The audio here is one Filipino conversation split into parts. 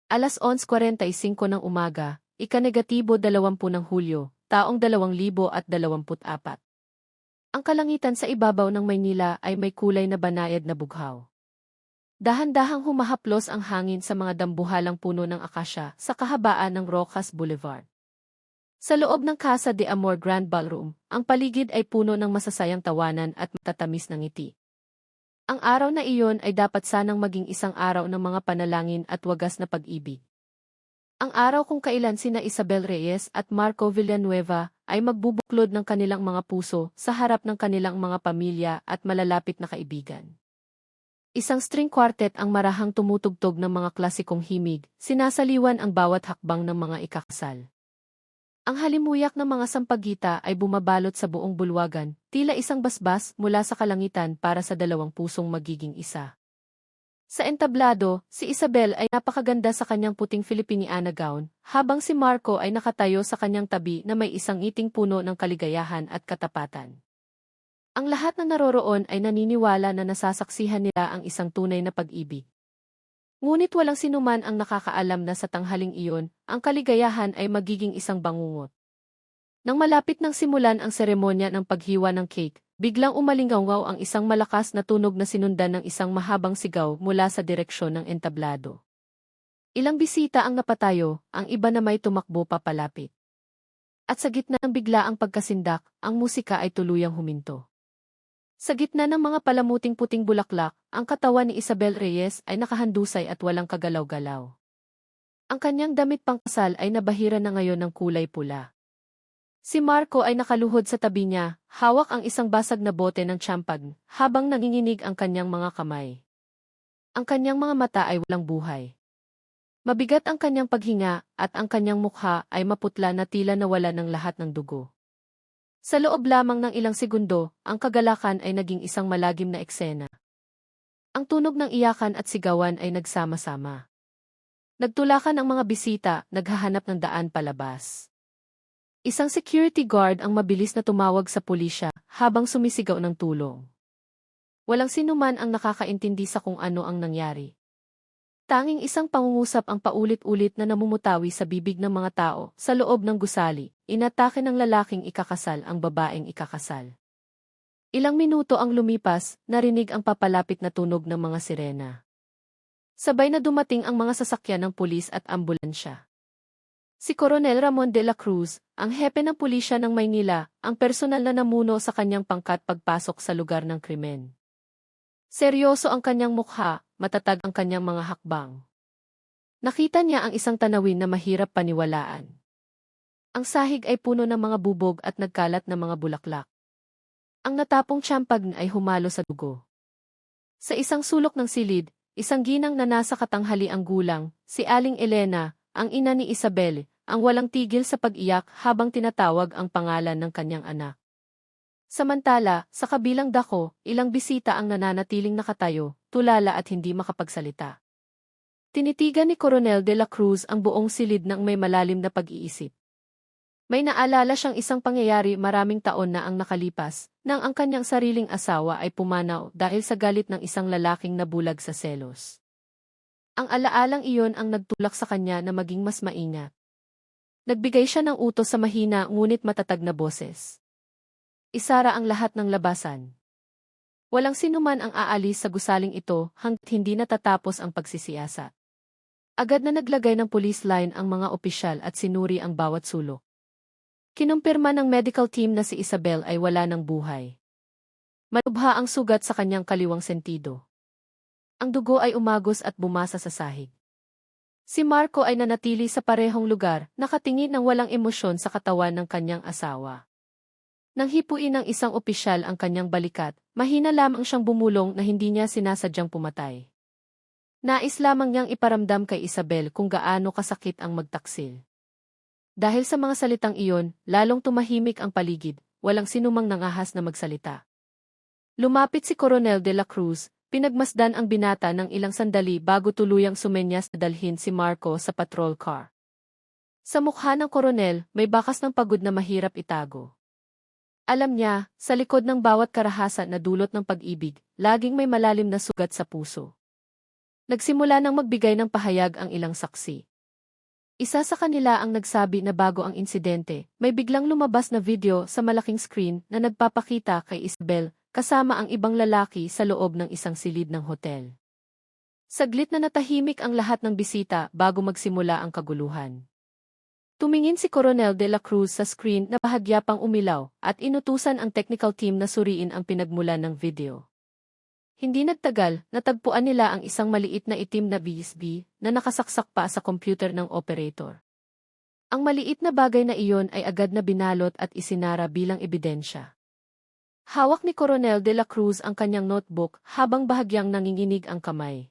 11:45 ng umaga, ika-20 ng Hulyo, taong 2024. Ang kalangitan sa ibabaw ng Maynila ay may kulay na banayad na bughaw. Dahan-dahang humahaplos ang hangin sa mga dambuhalang puno ng akasya sa kahabaan ng Rojas Boulevard. Sa loob ng Casa de Amor Grand Ballroom, ang paligid ay puno ng masasayang tawanan at matatamis na ngiti. Ang araw na iyon ay dapat sanang maging isang araw ng mga panalangin at wagas na pag-ibig. Ang araw kung kailan sina Isabel Reyes at Marco Villanueva ay magbubuklod ng kanilang mga puso sa harap ng kanilang mga pamilya at malalapit na kaibigan. Isang string quartet ang marahang tumutugtog ng mga klasikong himig, sinasaliwan ang bawat hakbang ng mga ikakasal. Ang halimuyak ng mga sampagita ay bumabalot sa buong bulwagan, tila isang basbas mula sa kalangitan para sa dalawang pusong magiging isa. Sa entablado, si Isabel ay napakaganda sa kanyang puting Filipiniana gown, habang si Marco ay nakatayo sa kanyang tabi na may isang ngiting puno ng kaligayahan at katapatan. Ang lahat na naroroon ay naniniwala na nasasaksihan nila ang isang tunay na pag-ibig. Ngunit walang sinuman ang nakakaalam na sa tanghaling iyon, ang kaligayahan ay magiging isang bangungot. Nang malapit nang simulan ang seremonya ng paghiwa ng cake, biglang umalingaw ang isang malakas na tunog na sinundan ng isang mahabang sigaw mula sa direksyon ng entablado. Ilang bisita ang napatayo, ang iba na may tumakbo papalapit. At sa gitna ng biglaang pagkasindak, ang musika ay tuluyang huminto. Sa gitna ng mga palamuting puting bulaklak, ang katawan ni Isabel Reyes ay nakahandusay at walang kagalaw-galaw. Ang kanyang damit pangkasal ay nabahira na ngayon ng kulay pula. Si Marco ay nakaluhod sa tabi niya, hawak ang isang basag na bote ng champagne, habang nanginginig ang kanyang mga kamay. Ang kanyang mga mata ay walang buhay. Mabigat ang kanyang paghinga, at ang kanyang mukha ay maputla na tila nawala ng lahat ng dugo. Sa loob lamang ng ilang segundo, ang kagalakan ay naging isang malagim na eksena. Ang tunog ng iyakan at sigawan ay nagsama-sama. Nagtulakan ang mga bisita, naghahanap ng daan palabas. Isang security guard ang mabilis na tumawag sa pulisya, habang sumisigaw ng tulong. Walang sinuman ang nakakaintindi sa kung ano ang nangyari. Tanging isang pangungusap ang paulit-ulit na namumutawi sa bibig ng mga tao sa loob ng gusali. Inatake ng lalaking ikakasal ang babaeng ikakasal. Ilang minuto ang lumipas, narinig ang papalapit na tunog ng mga sirena. Sabay na dumating ang mga sasakyan ng pulis at ambulansya. Si Coronel Ramon de la Cruz, ang hepe ng pulisya ng Maynila, ang personal na namuno sa kanyang pangkat pagpasok sa lugar ng krimen. Seryoso ang kanyang mukha, matatag ang kanyang mga hakbang. Nakita niya ang isang tanawin na mahirap paniwalaan. Ang sahig ay puno ng mga bubog at nagkalat na mga bulaklak. Ang natapong champagne ay humalo sa dugo. Sa isang sulok ng silid, isang ginang na nasa katanghaliang gulang, si Aling Elena, ang ina ni Isabel, ang walang tigil sa pag-iyak habang tinatawag ang pangalan ng kanyang anak. Samantala, sa kabilang dako, ilang bisita ang nananatiling nakatayo, tulala at hindi makapagsalita. Tinitigan ni Coronel de la Cruz ang buong silid ng may malalim na pag-iisip. May naalala siyang isang pangyayari maraming taon na ang nakalipas, nang ang kanyang sariling asawa ay pumanaw dahil sa galit ng isang lalaking nabulag sa selos. Ang alaalang iyon ang nagtulak sa kanya na maging mas maingat. Nagbigay siya ng utos sa mahina ngunit matatag na boses. Isara ang lahat ng labasan. Walang sinuman ang aalis sa gusaling ito hanggat hindi natatapos ang pagsisiyasat. Agad na naglagay ng police line ang mga opisyal at sinuri ang bawat sulok. Kinumpirma ng medical team na si Isabel ay wala ng buhay. Malubha ang sugat sa kanyang kaliwang sentido. Ang dugo ay umagos at bumasa sa sahig. Si Marco ay nanatili sa parehong lugar, nakatingin ng walang emosyon sa katawan ng kanyang asawa. Nang hipuin ng isang opisyal ang kanyang balikat, mahina lamang siyang bumulong na hindi niya sinasadyang pumatay. Nais lamang niyang iparamdam kay Isabel kung gaano kasakit ang magtaksil. Dahil sa mga salitang iyon, lalong tumahimik ang paligid, walang sinumang nangahas na magsalita. Lumapit si Coronel de la Cruz, pinagmasdan ang binata ng ilang sandali bago tuluyang sumenyas na dalhin si Marco sa patrol car. Sa mukha ng koronel, may bakas ng pagod na mahirap itago. Alam niya, sa likod ng bawat karahasan na dulot ng pag-ibig, laging may malalim na sugat sa puso. Nagsimula ng magbigay ng pahayag ang ilang saksi. Isa sa kanila ang nagsabi na bago ang insidente, may biglang lumabas na video sa malaking screen na nagpapakita kay Isabel kasama ang ibang lalaki sa loob ng isang silid ng hotel. Saglit na natahimik ang lahat ng bisita bago magsimula ang kaguluhan. Tumingin si Coronel de la Cruz sa screen na bahagya pang umilaw at inutusan ang technical team na suriin ang pinagmulan ng video. Hindi nagtagal, natagpuan nila ang isang maliit na itim na USB na nakasaksak pa sa computer ng operator. Ang maliit na bagay na iyon ay agad na binalot at isinara bilang ebidensya. Hawak ni Coronel de la Cruz ang kanyang notebook habang bahagyang nanginginig ang kamay.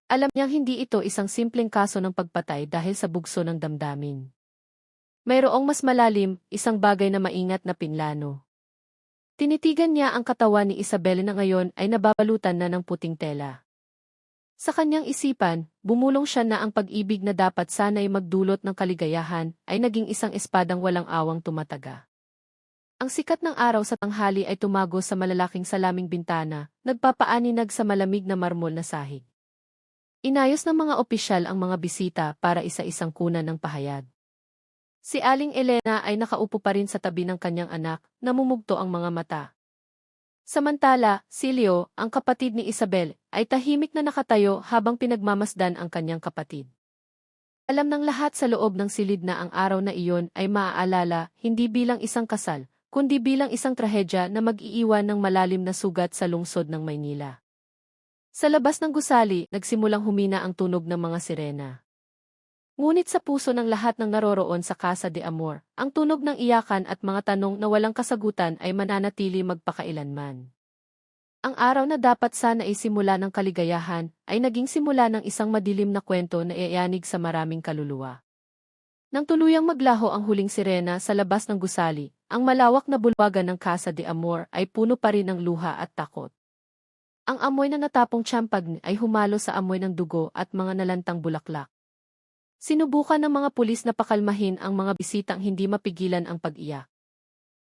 Alam niyang hindi ito isang simpleng kaso ng pagpatay dahil sa bugso ng damdamin. Mayroong mas malalim, isang bagay na maingat na pinlano. Tinitigan niya ang katawan ni Isabel na ngayon ay nababalutan na ng puting tela. Sa kanyang isipan, bumulong siya na ang pag-ibig na dapat sana'y magdulot ng kaligayahan ay naging isang espadang walang awang tumataga. Ang sikat ng araw sa tanghali ay tumago sa malalaking salaming bintana, nagpapaaninag sa malamig na marmol na sahig. Inayos ng mga opisyal ang mga bisita para isa-isang kunan ng pahayag. Si Aling Elena ay nakaupo pa rin sa tabi ng kanyang anak, namumugto ang mga mata. Samantala, si Leo, ang kapatid ni Isabel, ay tahimik na nakatayo habang pinagmamasdan ang kanyang kapatid. Alam ng lahat sa loob ng silid na ang araw na iyon ay maaalala hindi bilang isang kasal, kundi bilang isang trahedya na mag-iiwan ng malalim na sugat sa lungsod ng Maynila. Sa labas ng gusali, nagsimulang humina ang tunog ng mga sirena. Ngunit sa puso ng lahat ng naroroon sa Casa de Amor, ang tunog ng iyakan at mga tanong na walang kasagutan ay mananatili magpakailanman. Ang araw na dapat sana ay simula ng kaligayahan, ay naging simula ng isang madilim na kwento na iayanig sa maraming kaluluwa. Nang tuluyang maglaho ang huling sirena sa labas ng gusali, ang malawak na bulwagan ng Casa de Amor ay puno pa rin ng luha at takot. Ang amoy na natapong tiyampag ay humalo sa amoy ng dugo at mga nalantang bulaklak. Sinubukan ng mga pulis na pakalmahin ang mga bisitang hindi mapigilan ang pag-iyak.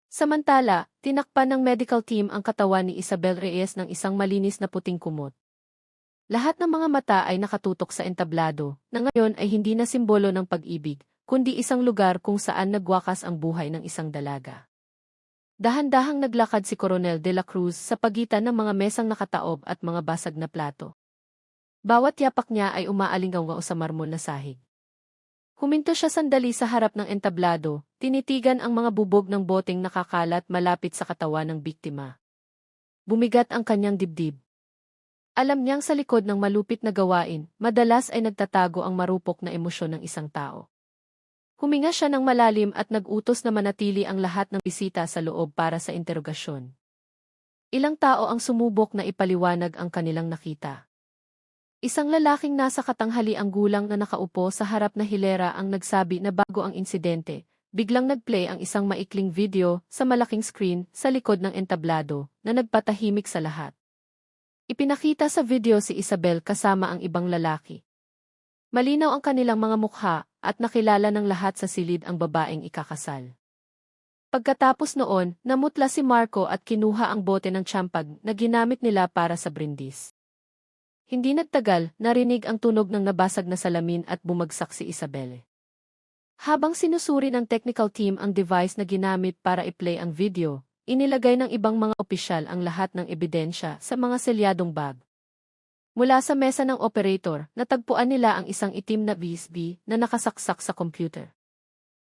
Samantala, tinakpan ng medical team ang katawan ni Isabel Reyes ng isang malinis na puting kumot. Lahat ng mga mata ay nakatutok sa entablado, na ngayon ay hindi na simbolo ng pag-ibig, kundi isang lugar kung saan nagwakas ang buhay ng isang dalaga. Dahan-dahang naglakad si Coronel de la Cruz sa pagitan ng mga mesang nakataob at mga basag na plato. Bawat yapak niya ay umaalingaw sa marmol na sahig. Huminto siya sandali sa harap ng entablado, tinitigan ang mga bubog ng boteng nakakalat malapit sa katawan ng biktima. Bumigat ang kanyang dibdib. Alam niyang sa likod ng malupit na gawain, madalas ay nagtatago ang marupok na emosyon ng isang tao. Huminga siya ng malalim at nag-utos na manatili ang lahat ng bisita sa loob para sa interogasyon. Ilang tao ang sumubok na ipaliwanag ang kanilang nakita. Isang lalaking nasa katanghaliang gulang na nakaupo sa harap na hilera ang nagsabi na bago ang insidente, biglang nag-play ang isang maikling video sa malaking screen sa likod ng entablado na nagpatahimik sa lahat. Ipinakita sa video si Isabel kasama ang ibang lalaki. Malinaw ang kanilang mga mukha at nakilala ng lahat sa silid ang babaeng ikakasal. Pagkatapos noon, namutla si Marco at kinuha ang bote ng tiyampag na ginamit nila para sa brindis. Hindi nagtagal, narinig ang tunog ng nabasag na salamin at bumagsak si Isabel. Habang sinusuri ng technical team ang device na ginamit para i-play ang video, inilagay ng ibang mga opisyal ang lahat ng ebidensya sa mga selyadong bag. Mula sa mesa ng operator, natagpuan nila ang isang itim na USB na nakasaksak sa computer.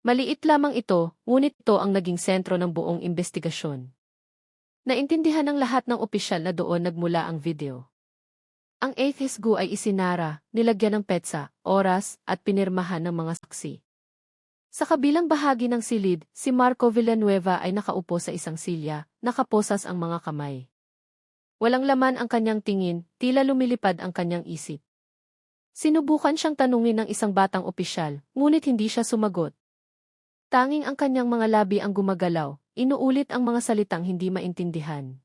Maliit lamang ito, ngunit ito ang naging sentro ng buong investigasyon. Naintindihan ng lahat ng opisyal na doon nagmula ang video. Ang HSGU ay isinara, nilagyan ng petsa, oras, at pinirmahan ng mga saksi. Sa kabilang bahagi ng silid, si Marco Villanueva ay nakaupo sa isang silya, nakaposas ang mga kamay. Walang laman ang kanyang tingin, tila lumilipad ang kanyang isip. Sinubukan siyang tanungin ng isang batang opisyal, ngunit hindi siya sumagot. Tanging ang kanyang mga labi ang gumagalaw, inuulit ang mga salitang hindi maintindihan.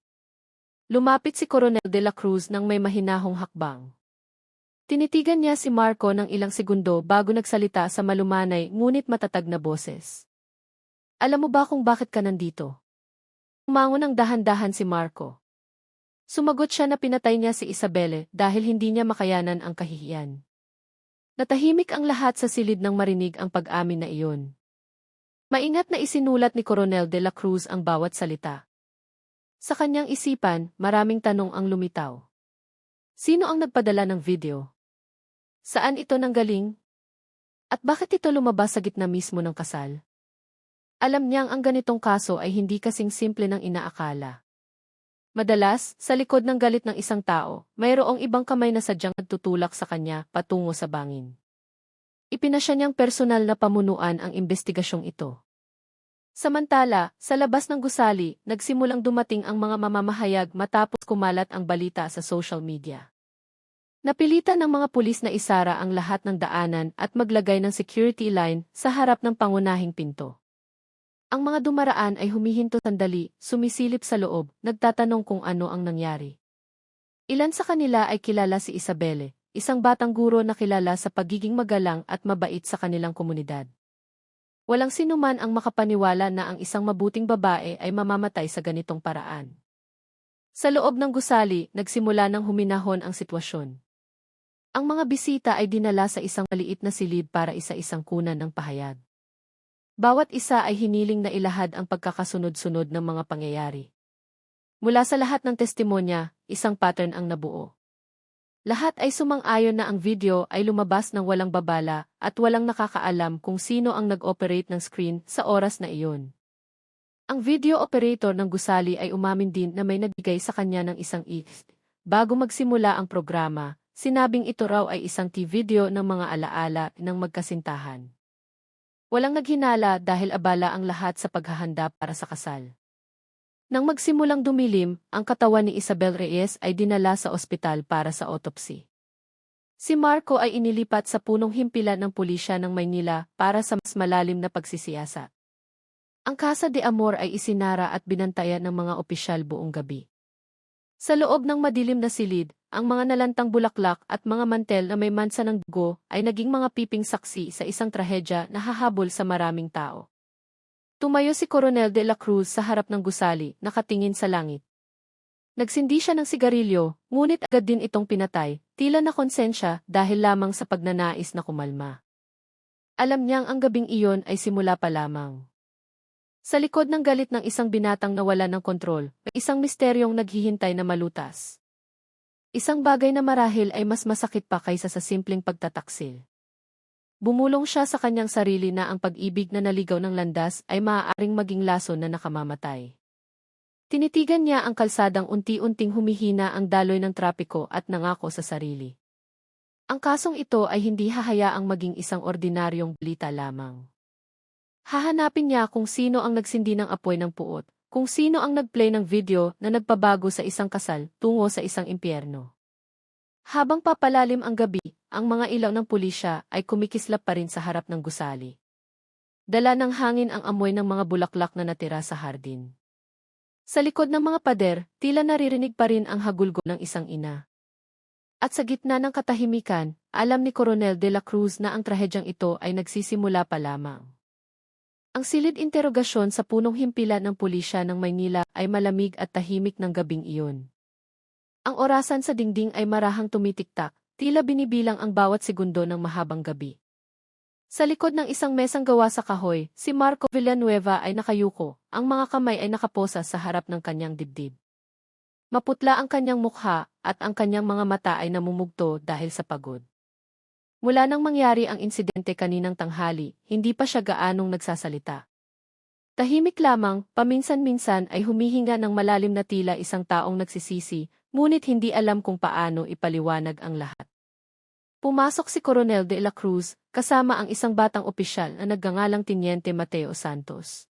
Lumapit si Coronel de la Cruz nang may mahinahong hakbang. Tinitigan niya si Marco ng ilang segundo bago nagsalita sa malumanay ngunit matatag na boses. Alam mo ba kung bakit ka nandito? Umangon ng dahan-dahan si Marco. Sumagot siya na pinatay niya si Isabelle dahil hindi niya makayanan ang kahihiyan. Natahimik ang lahat sa silid nang marinig ang pag-amin na iyon. Maingat na isinulat ni Coronel de la Cruz ang bawat salita. Sa kanyang isipan, maraming tanong ang lumitaw. Sino ang nagpadala ng video? Saan ito nanggaling? At bakit ito lumabas sa gitna mismo ng kasal? Alam niyang ang ganitong kaso ay hindi kasing simple ng inaakala. Madalas, sa likod ng galit ng isang tao, mayroong ibang kamay na sadyang nagtutulak sa kanya patungo sa bangin. Ipinasya niyang personal na pamunuan ang investigasyong ito. Samantala, sa labas ng gusali, nagsimulang dumating ang mga mamamahayag matapos kumalat ang balita sa social media. Napilitan ng mga pulis na isara ang lahat ng daanan at maglagay ng security line sa harap ng pangunahing pinto. Ang mga dumaraan ay humihinto sandali, sumisilip sa loob, nagtatanong kung ano ang nangyari. Ilan sa kanila ay kilala si Isabelle, isang batang guro na kilala sa pagiging magalang at mabait sa kanilang komunidad. Walang sinuman ang makapaniwala na ang isang mabuting babae ay mamamatay sa ganitong paraan. Sa loob ng gusali, nagsimula ng huminahon ang sitwasyon. Ang mga bisita ay dinala sa isang maliit na silid para isa-isang kunan ng pahayag. Bawat isa ay hiniling na ilahad ang pagkakasunod-sunod ng mga pangyayari. Mula sa lahat ng testimonya, isang pattern ang nabuo. Lahat ay sumang-ayon na ang video ay lumabas ng walang babala at walang nakakaalam kung sino ang nag-operate ng screen sa oras na iyon. Ang video operator ng gusali ay umamin din na may nagbigay sa kanya ng isang bago magsimula ang programa, sinabing ito raw ay isang video ng mga alaala ng magkasintahan. Walang naghinala dahil abala ang lahat sa paghahanda para sa kasal. Nang magsimulang dumilim, ang katawan ni Isabel Reyes ay dinala sa ospital para sa autopsy. Si Marco ay inilipat sa punong himpilan ng pulisya ng Maynila para sa mas malalim na pagsisiyasat. Ang Casa de Amor ay isinara at binantayan ng mga opisyal buong gabi. Sa loob ng madilim na silid, ang mga nalantang bulaklak at mga mantel na may mansa ng dugo ay naging mga piping saksi sa isang trahedya na hahabol sa maraming tao. Tumayo si Coronel de la Cruz sa harap ng gusali, nakatingin sa langit. Nagsindi siya ng sigarilyo, ngunit agad din itong pinatay, tila na konsensya dahil lamang sa pagnanais na kumalma. Alam niyang ang gabing iyon ay simula pa lamang. Sa likod ng galit ng isang binatang nawala ng kontrol, may isang misteryong naghihintay na malutas. Isang bagay na marahil ay mas masakit pa kaysa sa simpleng pagtataksil. Bumulong siya sa kanyang sarili na ang pag-ibig na naligaw ng landas ay maaaring maging lason na nakamamatay. Tinitigan niya ang kalsadang unti-unting humihina ang daloy ng trapiko at nangako sa sarili. Ang kasong ito ay hindi hahayaang maging isang ordinaryong balita lamang. Hahanapin niya kung sino ang nagsindi ng apoy ng puot, kung sino ang nag-play ng video na nagpabago sa isang kasal tungo sa isang impyerno. Habang papalalim ang gabi, ang mga ilaw ng pulisya ay kumikislap pa rin sa harap ng gusali. Dala ng hangin ang amoy ng mga bulaklak na natira sa hardin. Sa likod ng mga pader, tila naririnig pa rin ang hagulgol ng isang ina. At sa gitna ng katahimikan, alam ni Coronel de la Cruz na ang trahedyang ito ay nagsisimula pa lamang. Ang silid interogasyon sa punong himpilan ng pulisya ng Maynila ay malamig at tahimik ng gabing iyon. Ang orasan sa dingding ay marahang tumitiktak, tila binibilang ang bawat segundo ng mahabang gabi. Sa likod ng isang mesang gawa sa kahoy, si Marco Villanueva ay nakayuko, ang mga kamay ay nakaposa sa harap ng kanyang dibdib. Maputla ang kanyang mukha, at ang kanyang mga mata ay namumugto dahil sa pagod. Mula nang mangyari ang insidente kaninang tanghali, hindi pa siya gaanong nagsasalita. Tahimik lamang, paminsan-minsan ay humihinga ng malalim na tila isang taong nagsisisi, ngunit hindi alam kung paano ipaliwanag ang lahat. Pumasok si Coronel de la Cruz, kasama ang isang batang opisyal na nagngangalang Teniente Mateo Santos.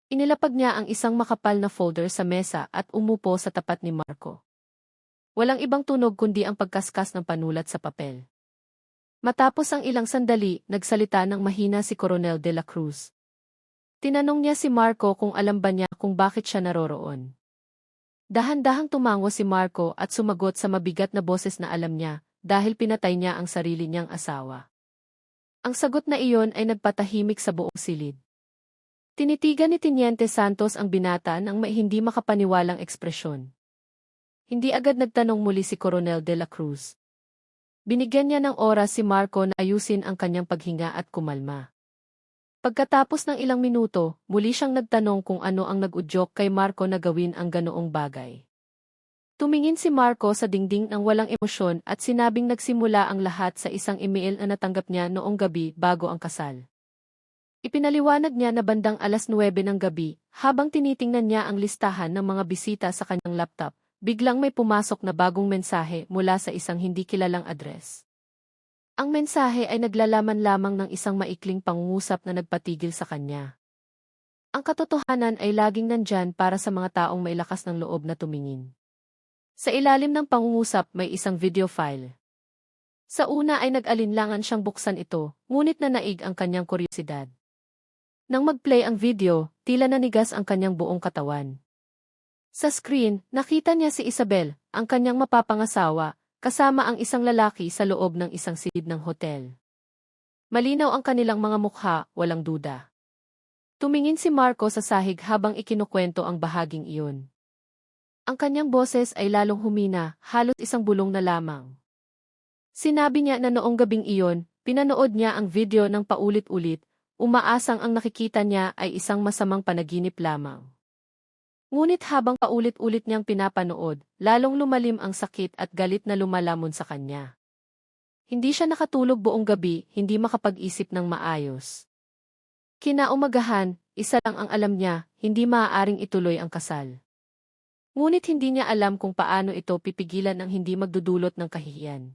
Inilapag niya ang isang makapal na folder sa mesa at umupo sa tapat ni Marco. Walang ibang tunog kundi ang pagkaskas ng panulat sa papel. Matapos ang ilang sandali, nagsalita ng mahina si Coronel de la Cruz. Tinanong niya si Marco kung alam ba niya kung bakit siya naroroon. Dahan-dahang tumango si Marco at sumagot sa mabigat na boses na alam niya, dahil pinatay niya ang sarili niyang asawa. Ang sagot na iyon ay nagpatahimik sa buong silid. Tinitigan ni Teniente Santos ang binata ng may hindi makapaniwalang ekspresyon. hindi agad nagtanong muli si Coronel de la Cruz. Binigyan niya ng oras si Marco na ayusin ang kanyang paghinga at kumalma. Pagkatapos ng ilang minuto, muli siyang nagtanong kung ano ang nag-udyok kay Marco na gawin ang ganoong bagay. Tumingin si Marco sa dingding ng walang emosyon at sinabing nagsimula ang lahat sa isang email na natanggap niya noong gabi bago ang kasal. Ipinaliwanag niya na bandang 9:00 ng gabi, habang tinitingnan niya ang listahan ng mga bisita sa kanyang laptop, biglang may pumasok na bagong mensahe mula sa isang hindi kilalang address. Ang mensahe ay naglalaman lamang ng isang maikling pangungusap na nagpatigil sa kanya. Ang katotohanan ay laging nandyan para sa mga taong may lakas ng loob na tumingin. Sa ilalim ng pangungusap may isang video file. Sa una ay nag-alinlangan siyang buksan ito, ngunit nanaig ang kanyang kuryosidad. Nang mag-play ang video, tila nanigas ang kanyang buong katawan. Sa screen, nakita niya si Isabel, ang kanyang mapapangasawa, kasama ang isang lalaki sa loob ng isang silid ng hotel. Malinaw ang kanilang mga mukha, walang duda. Tumingin si Marco sa sahig habang ikinukwento ang bahaging iyon. Ang kanyang boses ay lalong humina, halos isang bulong na lamang. Sinabi niya na noong gabing iyon, pinanood niya ang video ng paulit-ulit, umaasang ang nakikita niya ay isang masamang panaginip lamang. Ngunit habang paulit-ulit niyang pinapanood, lalong lumalim ang sakit at galit na lumalamon sa kanya. Hindi siya nakatulog buong gabi, hindi makapag-isip ng maayos. Kinaumagahan, isa lang ang alam niya, hindi maaaring ituloy ang kasal. Ngunit hindi niya alam kung paano ito pipigilan ng hindi magdudulot ng kahihiyan.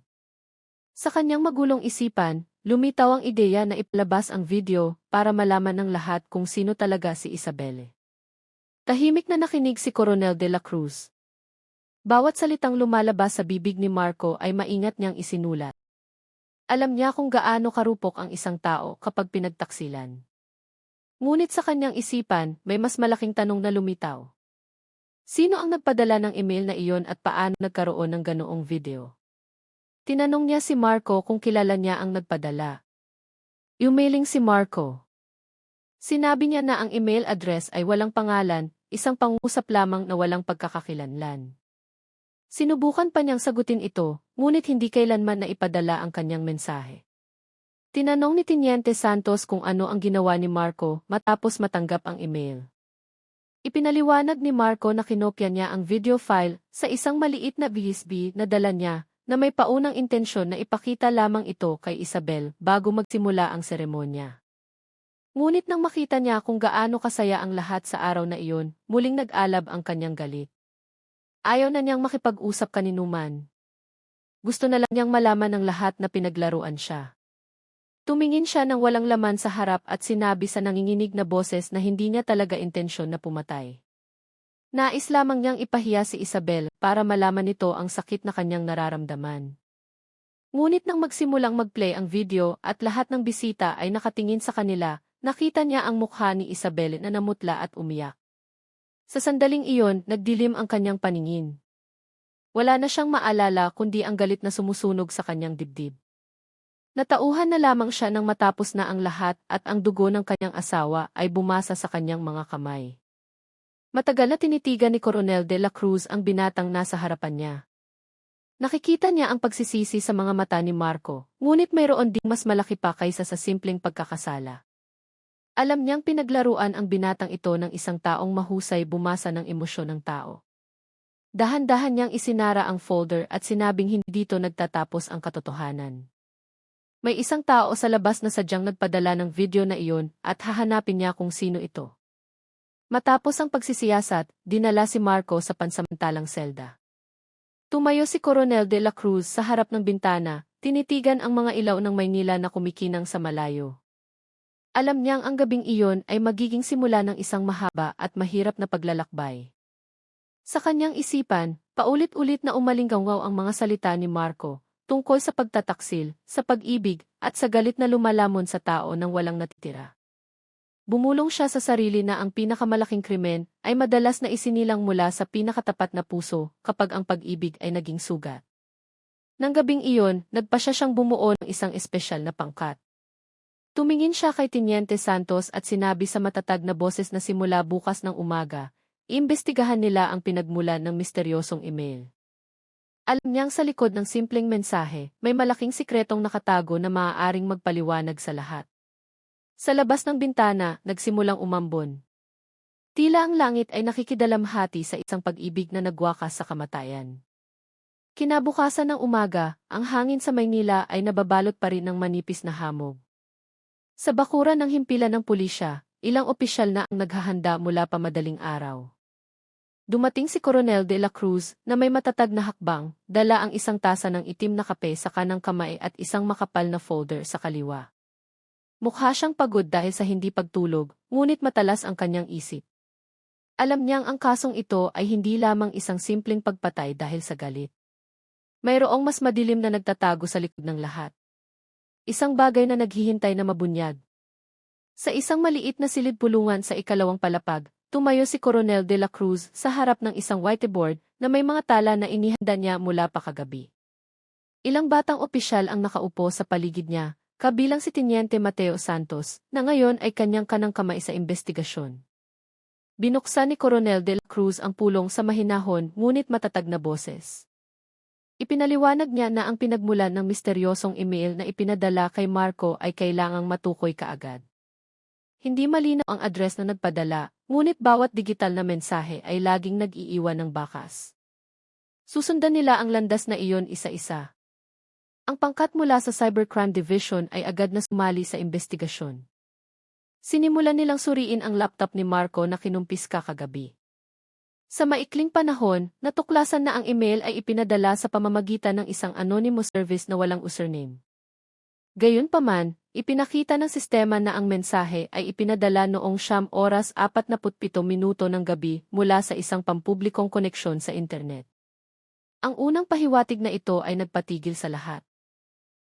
Sa kanyang magulong isipan, lumitaw ang ideya na ipalabas ang video para malaman ng lahat kung sino talaga si Isabel. Tahimik na nakinig si Coronel de la Cruz. Bawat salitang lumalabas sa bibig ni Marco ay maingat niyang isinulat. Alam niya kung gaano karupok ang isang tao kapag pinagtaksilan. Ngunit sa kanyang isipan, may mas malaking tanong na lumitaw. Sino ang nagpadala ng email na iyon at paano nagkaroon ng ganoong video? Tinanong niya si Marco kung kilala niya ang nagpadala. Emailing si Marco. Sinabi niya na ang email address ay walang pangalan, isang pangusap lamang na walang pagkakakilanlan. Sinubukan pa niyang sagutin ito, ngunit hindi kailanman na ipadala ang kanyang mensahe. Tinanong ni Teniente Santos kung ano ang ginawa ni Marco matapos matanggap ang email. Ipinaliwanag ni Marco na kinopya niya ang video file sa isang maliit na USB na dala niya na may paunang intensyon na ipakita lamang ito kay Isabel bago magsimula ang seremonya. Ngunit nang makita niya kung gaano kasaya ang lahat sa araw na iyon, muling nag-alab ang kanyang galit. Ayaw na niyang makipag-usap kaninuman. Gusto na lang niyang malaman ng lahat na pinaglaruan siya. Tumingin siya ng walang laman sa harap at sinabi sa nanginginig na boses na hindi niya talaga intensyon na pumatay. Nais lamang niyang ipahiya si Isabel para malaman nito ang sakit na kanyang nararamdaman. Ngunit nang magsimulang mag-play ang video at lahat ng bisita ay nakatingin sa kanila, nakita niya ang mukha ni Isabel na namutla at umiyak. Sa sandaling iyon, nagdilim ang kanyang paningin. Wala na siyang maalala kundi ang galit na sumusunog sa kanyang dibdib. Natauhan na lamang siya nang matapos na ang lahat at ang dugo ng kanyang asawa ay bumasa sa kanyang mga kamay. Matagal na tinitigan ni Coronel de la Cruz ang binatang nasa harapan niya. Nakikita niya ang pagsisisi sa mga mata ni Marco, ngunit mayroon ding mas malaki pa kaysa sa simpleng pagkakasala. Alam niyang pinaglaruan ang binatang ito ng isang taong mahusay bumasa ng emosyon ng tao. Dahan-dahan niyang isinara ang folder at sinabing hindi dito nagtatapos ang katotohanan. May isang tao sa labas na sadyang nagpadala ng video na iyon at hahanapin niya kung sino ito. Matapos ang pagsisiyasat, dinala si Marco sa pansamantalang selda. Tumayo si Coronel de la Cruz sa harap ng bintana, tinitigan ang mga ilaw ng Maynila na kumikinang sa malayo. Alam niyang ang gabing iyon ay magiging simula ng isang mahaba at mahirap na paglalakbay. Sa kanyang isipan, paulit-ulit na umalinggaw ang mga salita ni Marco, tungkol sa pagtataksil, sa pag-ibig, at sa galit na lumalamon sa tao nang walang natitira. Bumulong siya sa sarili na ang pinakamalaking krimen ay madalas na isinilang mula sa pinakatapat na puso kapag ang pag-ibig ay naging sugat. Nang gabing iyon, nagpa siyang bumuo ng isang espesyal na pangkat. Tumingin siya kay Teniente Santos at sinabi sa matatag na boses na simula bukas ng umaga, iimbestigahan nila ang pinagmulan ng misteryosong email. Alam niyang sa likod ng simpleng mensahe, may malaking sikretong nakatago na maaaring magpaliwanag sa lahat. Sa labas ng bintana, nagsimulang umambon. Tila ang langit ay nakikidalamhati sa isang pag-ibig na nagwakas sa kamatayan. Kinabukasan ng umaga, ang hangin sa Maynila ay nababalot pa rin ng manipis na hamog. Sa bakuran ng himpilan ng pulisya, ilang opisyal na ang naghahanda mula pa madaling araw. Dumating si Coronel de la Cruz na may matatag na hakbang, dala ang isang tasa ng itim na kape sa kanang kamay at isang makapal na folder sa kaliwa. Mukha siyang pagod dahil sa hindi pagtulog, ngunit matalas ang kanyang isip. Alam niyang ang kasong ito ay hindi lamang isang simpleng pagpatay dahil sa galit. Mayroong mas madilim na nagtatago sa likod ng lahat. Isang bagay na naghihintay na mabunyag. Sa isang maliit na silid-pulungan sa ikalawang palapag, tumayo si Coronel de la Cruz sa harap ng isang whiteboard na may mga tala na inihanda niya mula pa kagabi. Ilang batang opisyal ang nakaupo sa paligid niya, kabilang si Teniente Mateo Santos, na ngayon ay kanyang kanang kamay sa investigasyon. Binuksan ni Coronel de la Cruz ang pulong sa mahinahon ngunit matatag na boses. Ipinaliwanag niya na ang pinagmulan ng misteryosong email na ipinadala kay Marco ay kailangang matukoy kaagad. Hindi malinaw ang address na nagpadala, ngunit bawat digital na mensahe ay laging nag-iiwan ng bakas. Susundan nila ang landas na iyon isa-isa. Ang pangkat mula sa Cybercrime Division ay agad na sumali sa investigasyon. Sinimulan nilang suriin ang laptop ni Marco na kinumpiska kagabi. Sa maikling panahon, natuklasan na ang email ay ipinadala sa pamamagitan ng isang anonymous service na walang username. Gayunpaman, ipinakita ng sistema na ang mensahe ay ipinadala noong 9:47 ng gabi mula sa isang pampublikong koneksyon sa internet. Ang unang pahiwatig na ito ay nagpatigil sa lahat.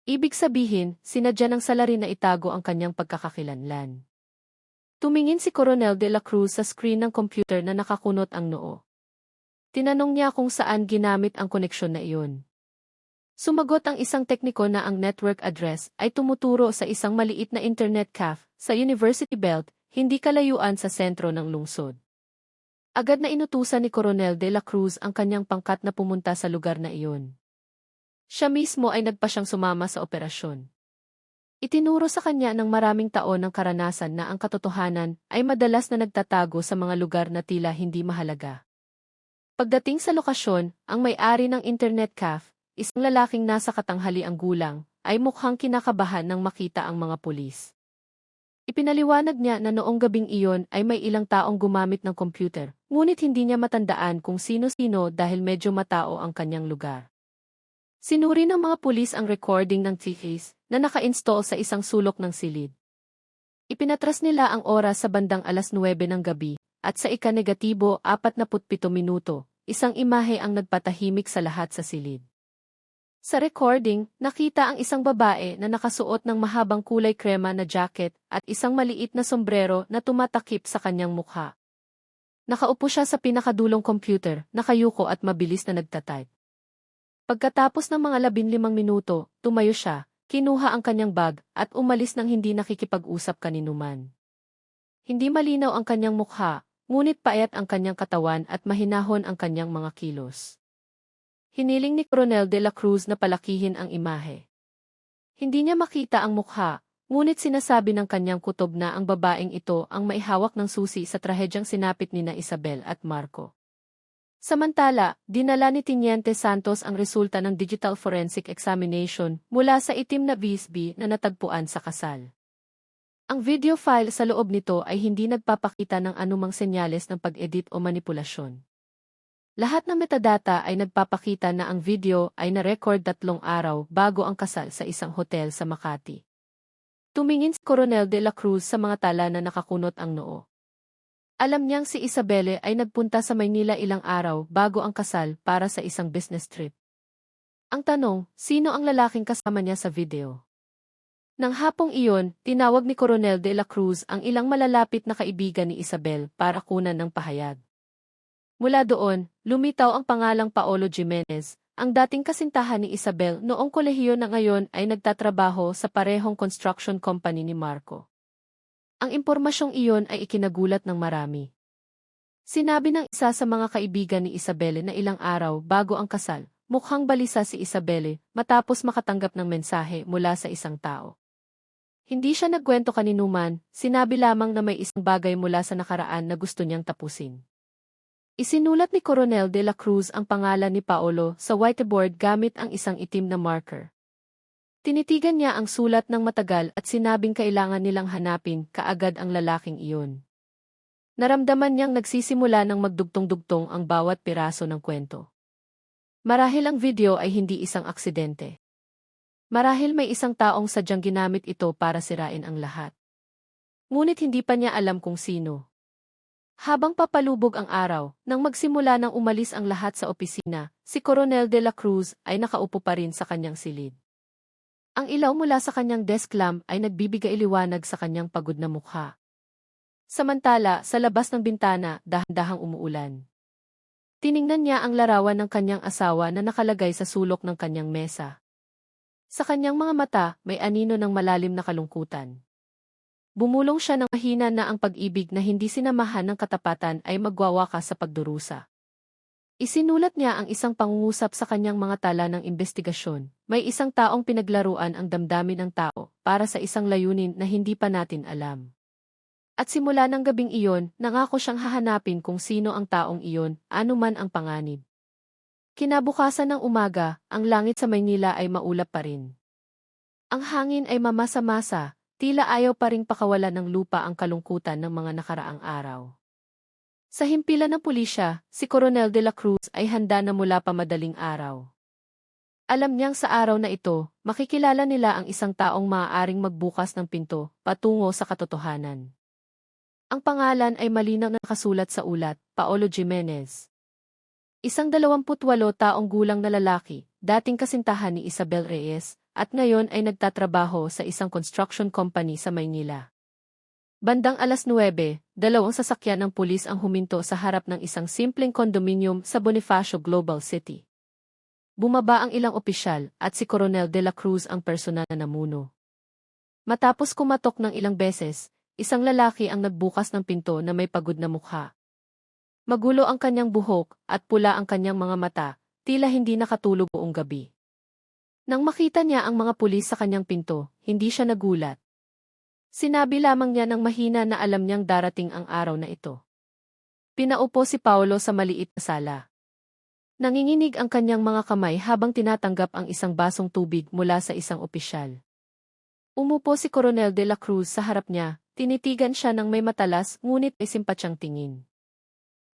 Ibig sabihin, sinadya ng salarin na itago ang kanyang pagkakakilanlan. Tumingin si Coronel de la Cruz sa screen ng computer na nakakunot ang noo. Tinanong niya kung saan ginamit ang koneksyon na iyon. Sumagot ang isang tekniko na ang network address ay tumuturo sa isang maliit na internet cafe sa University Belt, hindi kalayuan sa sentro ng lungsod. Agad na inutusan ni Coronel de la Cruz ang kanyang pangkat na pumunta sa lugar na iyon. Siya mismo ay nagpa siyang sumama sa operasyon. Itinuro sa kanya ng maraming taon ng karanasan na ang katotohanan ay madalas na nagtatago sa mga lugar na tila hindi mahalaga. Pagdating sa lokasyon, ang may-ari ng internet cafe, isang lalaking nasa katanghaliang gulang, ay mukhang kinakabahan nang makita ang mga pulis. Ipinaliwanag niya na noong gabing iyon ay may ilang taong gumamit ng computer, ngunit hindi niya matandaan kung sino-sino dahil medyo matao ang kanyang lugar. Sinuri ng mga pulis ang recording ng TVs na naka-install sa isang sulok ng silid. Ipinatras nila ang oras sa bandang 9:00 ng gabi, at sa ika-47 minuto, isang imahe ang nagpatahimik sa lahat sa silid. Sa recording, nakita ang isang babae na nakasuot ng mahabang kulay krema na jacket at isang maliit na sombrero na tumatakip sa kanyang mukha. Nakaupo siya sa pinakadulong computer, nakayuko at mabilis na nagtatype. Pagkatapos ng mga 15 minuto, tumayo siya, kinuha ang kanyang bag, at umalis nang hindi nakikipag-usap kaninuman. Hindi malinaw ang kanyang mukha, ngunit payat ang kanyang katawan at mahinahon ang kanyang mga kilos. Hiniling ni Coronel de la Cruz na palakihin ang imahe. Hindi niya makita ang mukha, ngunit sinasabi ng kanyang kutob na ang babaeng ito ang maihawak ng susi sa trahedyang sinapit nina Isabel at Marco. Samantala, dinala ni Teniente Santos ang resulta ng digital forensic examination mula sa itim na USB na natagpuan sa kasal. Ang video file sa loob nito ay hindi nagpapakita ng anumang senyales ng pag-edit o manipulasyon. Lahat ng metadata ay nagpapakita na ang video ay na-record 3 araw bago ang kasal sa isang hotel sa Makati. Tumingin si Coronel de la Cruz sa mga tala na nakakunot ang noo. Alam niyang si Isabelle ay nagpunta sa Maynila ilang araw bago ang kasal para sa isang business trip. Ang tanong, sino ang lalaking kasama niya sa video? Nang hapong iyon, tinawag ni Coronel de la Cruz ang ilang malalapit na kaibigan ni Isabel para kunan ng pahayag. Mula doon, lumitaw ang pangalang Paolo Jimenez, ang dating kasintahan ni Isabel noong kolehiyo na ngayon ay nagtatrabaho sa parehong construction company ni Marco. Ang impormasyong iyon ay ikinagulat ng marami. Sinabi ng isa sa mga kaibigan ni Isabel na ilang araw bago ang kasal, mukhang balisa si Isabelle matapos makatanggap ng mensahe mula sa isang tao. Hindi siya nagkwento kaninuman, sinabi lamang na may isang bagay mula sa nakaraan na gusto niyang tapusin. Isinulat ni Coronel de la Cruz ang pangalan ni Paolo sa whiteboard gamit ang isang itim na marker. Tinitigan niya ang sulat ng matagal at sinabing kailangan nilang hanapin kaagad ang lalaking iyon. Naramdaman niyang nagsisimula ng magdugtong-dugtong ang bawat piraso ng kwento. Marahil ang video ay hindi isang aksidente. Marahil may isang taong sadyang ginamit ito para sirain ang lahat. Ngunit hindi pa niya alam kung sino. Habang papalubog ang araw, nang magsimula ng umalis ang lahat sa opisina, si Coronel de la Cruz ay nakaupo pa rin sa kanyang silid. Ang ilaw mula sa kanyang desk lamp ay nagbibigay liwanag sa kanyang pagod na mukha. Samantala, sa labas ng bintana, dahan-dahang umuulan. Tiningnan niya ang larawan ng kanyang asawa na nakalagay sa sulok ng kanyang mesa. Sa kanyang mga mata, may anino ng malalim na kalungkutan. Bumulong siya ng mahina na ang pag-ibig na hindi sinamahan ng katapatan ay magwawakas sa pagdurusa. Isinulat niya ang isang pangungusap sa kanyang mga tala ng investigasyon. May isang taong pinaglaruan ang damdamin ng tao para sa isang layunin na hindi pa natin alam. At simula ng gabing iyon, nangako siyang hahanapin kung sino ang taong iyon, anuman ang panganib. Kinabukasan ng umaga, ang langit sa Maynila ay maulap pa rin. Ang hangin ay mamasa-masa, tila ayaw pa ring pakawalan ng lupa ang kalungkutan ng mga nakaraang araw. Sa himpilan ng pulisya, si Coronel de la Cruz ay handa na mula pa madaling araw. Alam niyang sa araw na ito, makikilala nila ang isang taong maaaring magbukas ng pinto patungo sa katotohanan. Ang pangalan ay malinaw na nakasulat sa ulat, Paolo Jimenez. Isang 28 taong gulang na lalaki, dating kasintahan ni Isabel Reyes, at ngayon ay nagtatrabaho sa isang construction company sa Maynila. Bandang 9:00, dalawang sasakyan ng pulis ang huminto sa harap ng isang simpleng kondominium sa Bonifacio Global City. Bumaba ang ilang opisyal at si Coronel de la Cruz ang personal na namuno. Matapos kumatok ng ilang beses, isang lalaki ang nagbukas ng pinto na may pagod na mukha. Magulo ang kanyang buhok at pula ang kanyang mga mata, tila hindi nakatulog buong gabi. Nang makita niya ang mga pulis sa kanyang pinto, hindi siya nagulat. Sinabi lamang niya ng mahina na alam niyang darating ang araw na ito. Pinaupo si Paolo sa maliit na sala. Nanginginig ang kanyang mga kamay habang tinatanggap ang isang basong tubig mula sa isang opisyal. Umupo si Coronel de la Cruz sa harap niya, tinitigan siya ng may matalas ngunit may simpatyang tingin.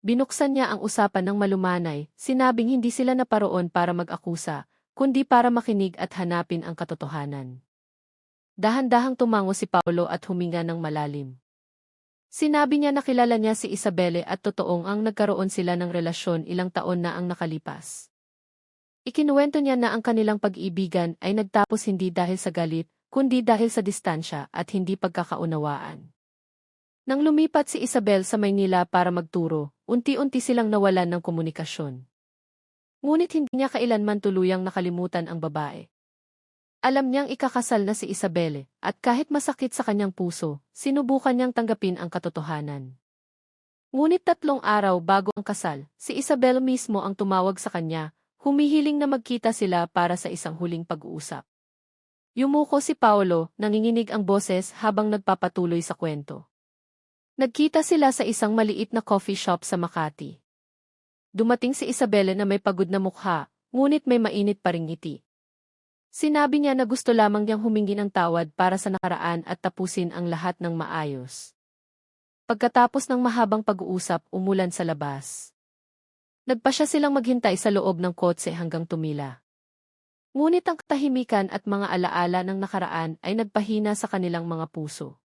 Binuksan niya ang usapan ng malumanay, sinabing hindi sila naparoon para mag-akusa, kundi para makinig at hanapin ang katotohanan. Dahan-dahang tumango si Paolo at huminga ng malalim. Sinabi niya na kilala niya si Isabelle at totoong ang nagkaroon sila ng relasyon ilang taon na ang nakalipas. Ikinuwento niya na ang kanilang pag-ibigan ay nagtapos hindi dahil sa galit, kundi dahil sa distansya at hindi pagkakaunawaan. Nang lumipat si Isabel sa Maynila para magturo, unti-unti silang nawalan ng komunikasyon. Ngunit hindi niya kailanman tuluyang nakalimutan ang babae. Alam niyang ikakasal na si Isabelle, at kahit masakit sa kanyang puso, sinubukan niyang tanggapin ang katotohanan. Ngunit 3 araw bago ang kasal, si Isabelle mismo ang tumawag sa kanya, humihiling na magkita sila para sa isang huling pag-uusap. Yumuko si Paolo, nanginginig ang boses habang nagpapatuloy sa kwento. Nagkita sila sa isang maliit na coffee shop sa Makati. Dumating si Isabelle na may pagod na mukha, ngunit may mainit pa ring ngiti. Sinabi niya na gusto lamang niyang humingi ng tawad para sa nakaraan at tapusin ang lahat ng maayos. Pagkatapos ng mahabang pag-uusap, umulan sa labas. Nagpasya silang maghintay sa loob ng kotse hanggang tumila. Ngunit ang katahimikan at mga alaala ng nakaraan ay nagpahina sa kanilang mga puso.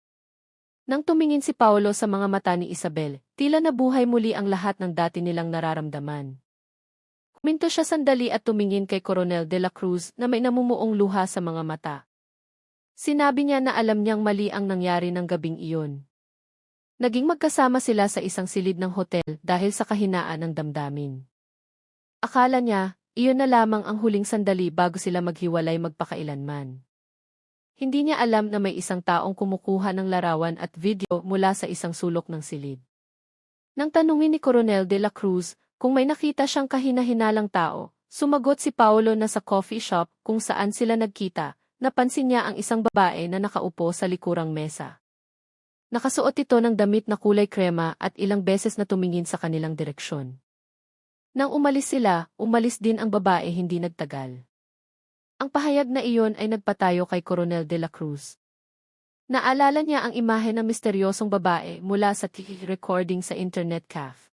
Nang tumingin si Paolo sa mga mata ni Isabel, tila nabuhay muli ang lahat ng dati nilang nararamdaman. Huminto siya sandali at tumingin kay Coronel de la Cruz na may namumuong luha sa mga mata. Sinabi niya na alam niyang mali ang nangyari ng gabing iyon. Naging magkasama sila sa isang silid ng hotel dahil sa kahinaan ng damdamin. Akala niya, iyon na lamang ang huling sandali bago sila maghiwalay magpakailanman. Hindi niya alam na may isang taong kumukuha ng larawan at video mula sa isang sulok ng silid. Nang tanungin ni Coronel de la Cruz kung may nakita siyang kahina-hinalang tao, Sumagot si Paolo na sa coffee shop kung saan sila nagkita, napansin niya ang isang babae na nakaupo sa likurang mesa. Nakasuot ito ng damit na kulay krema at ilang beses na tumingin sa kanilang direksyon. Nang umalis sila, umalis din ang babae hindi nagtagal. Ang pahayag na iyon ay nagpatayo kay Coronel de la Cruz. Naalala niya ang imahe ng misteryosong babae mula sa TV recording sa internet cafe.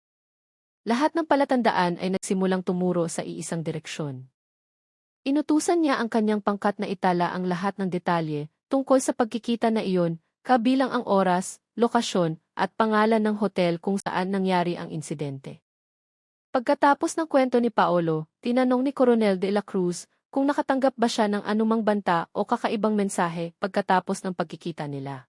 Lahat ng palatandaan ay nagsimulang tumuro sa iisang direksyon. Inutusan niya ang kanyang pangkat na itala ang lahat ng detalye tungkol sa pagkikita na iyon, kabilang ang oras, lokasyon, at pangalan ng hotel kung saan nangyari ang insidente. Pagkatapos ng kwento ni Paolo, tinanong ni Coronel de la Cruz kung nakatanggap ba siya ng anumang banta o kakaibang mensahe pagkatapos ng pagkikita nila.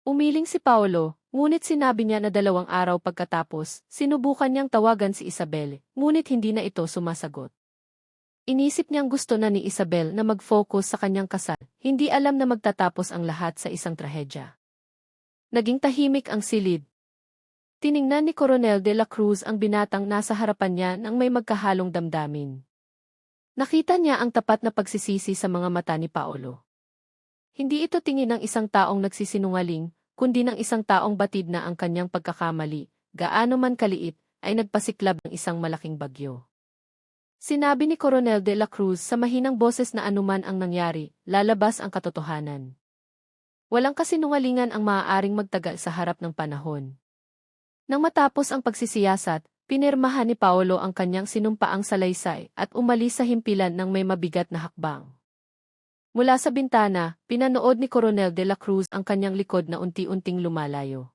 Umiling si Paolo, ngunit sinabi niya na 2 araw pagkatapos, sinubukan niyang tawagan si Isabel, ngunit hindi na ito sumasagot. Inisip niyang gusto na ni Isabel na mag-focus sa kanyang kasal, hindi alam na magtatapos ang lahat sa isang trahedya. Naging tahimik ang silid. Tiningnan ni Coronel de la Cruz ang binatang nasa harapan niya nang may magkahalong damdamin. Nakita niya ang tapat na pagsisisi sa mga mata ni Paolo. Hindi ito tingin ng isang taong nagsisinungaling, kundi ng isang taong batid na ang kanyang pagkakamali, gaano man kaliit, ay nagpasiklab ng isang malaking bagyo. Sinabi ni Coronel de la Cruz sa mahinang boses na anuman ang nangyari, lalabas ang katotohanan. Walang kasinungalingan ang maaaring magtagal sa harap ng panahon. Nang matapos ang pagsisiyasat, pinirmahan ni Paolo ang kanyang sinumpaang salaysay at umalis sa himpilan ng may mabigat na hakbang. Mula sa bintana, pinanood ni Coronel de la Cruz ang kanyang likod na unti-unting lumalayo.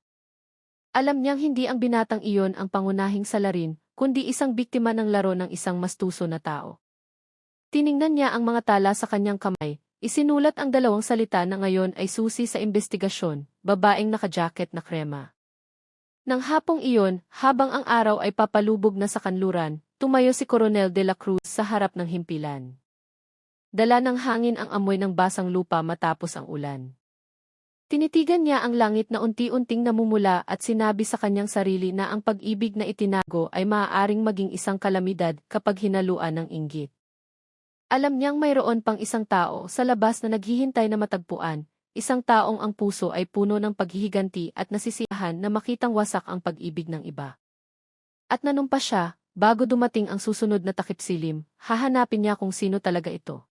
Alam niyang hindi ang binatang iyon ang pangunahing salarin, kundi isang biktima ng laro ng isang mastuso na tao. Tiningnan niya ang mga tala sa kanyang kamay, isinulat ang 2 salita na ngayon ay susi sa investigasyon, babaeng naka-jacket na krema. Nang hapong iyon, habang ang araw ay papalubog na sa kanluran, tumayo si Coronel de la Cruz sa harap ng himpilan. Dala ng hangin ang amoy ng basang lupa matapos ang ulan. Tinitigan niya ang langit na unti-unting namumula at sinabi sa kanyang sarili na ang pag-ibig na itinago ay maaaring maging isang kalamidad kapag hinaluan ng inggit. Alam niyang mayroon pang isang tao sa labas na naghihintay na matagpuan, isang taong ang puso ay puno ng paghihiganti at nasisiyahan na makitang wasak ang pag-ibig ng iba. At nanumpa siya, bago dumating ang susunod na takipsilim, hahanapin niya kung sino talaga ito.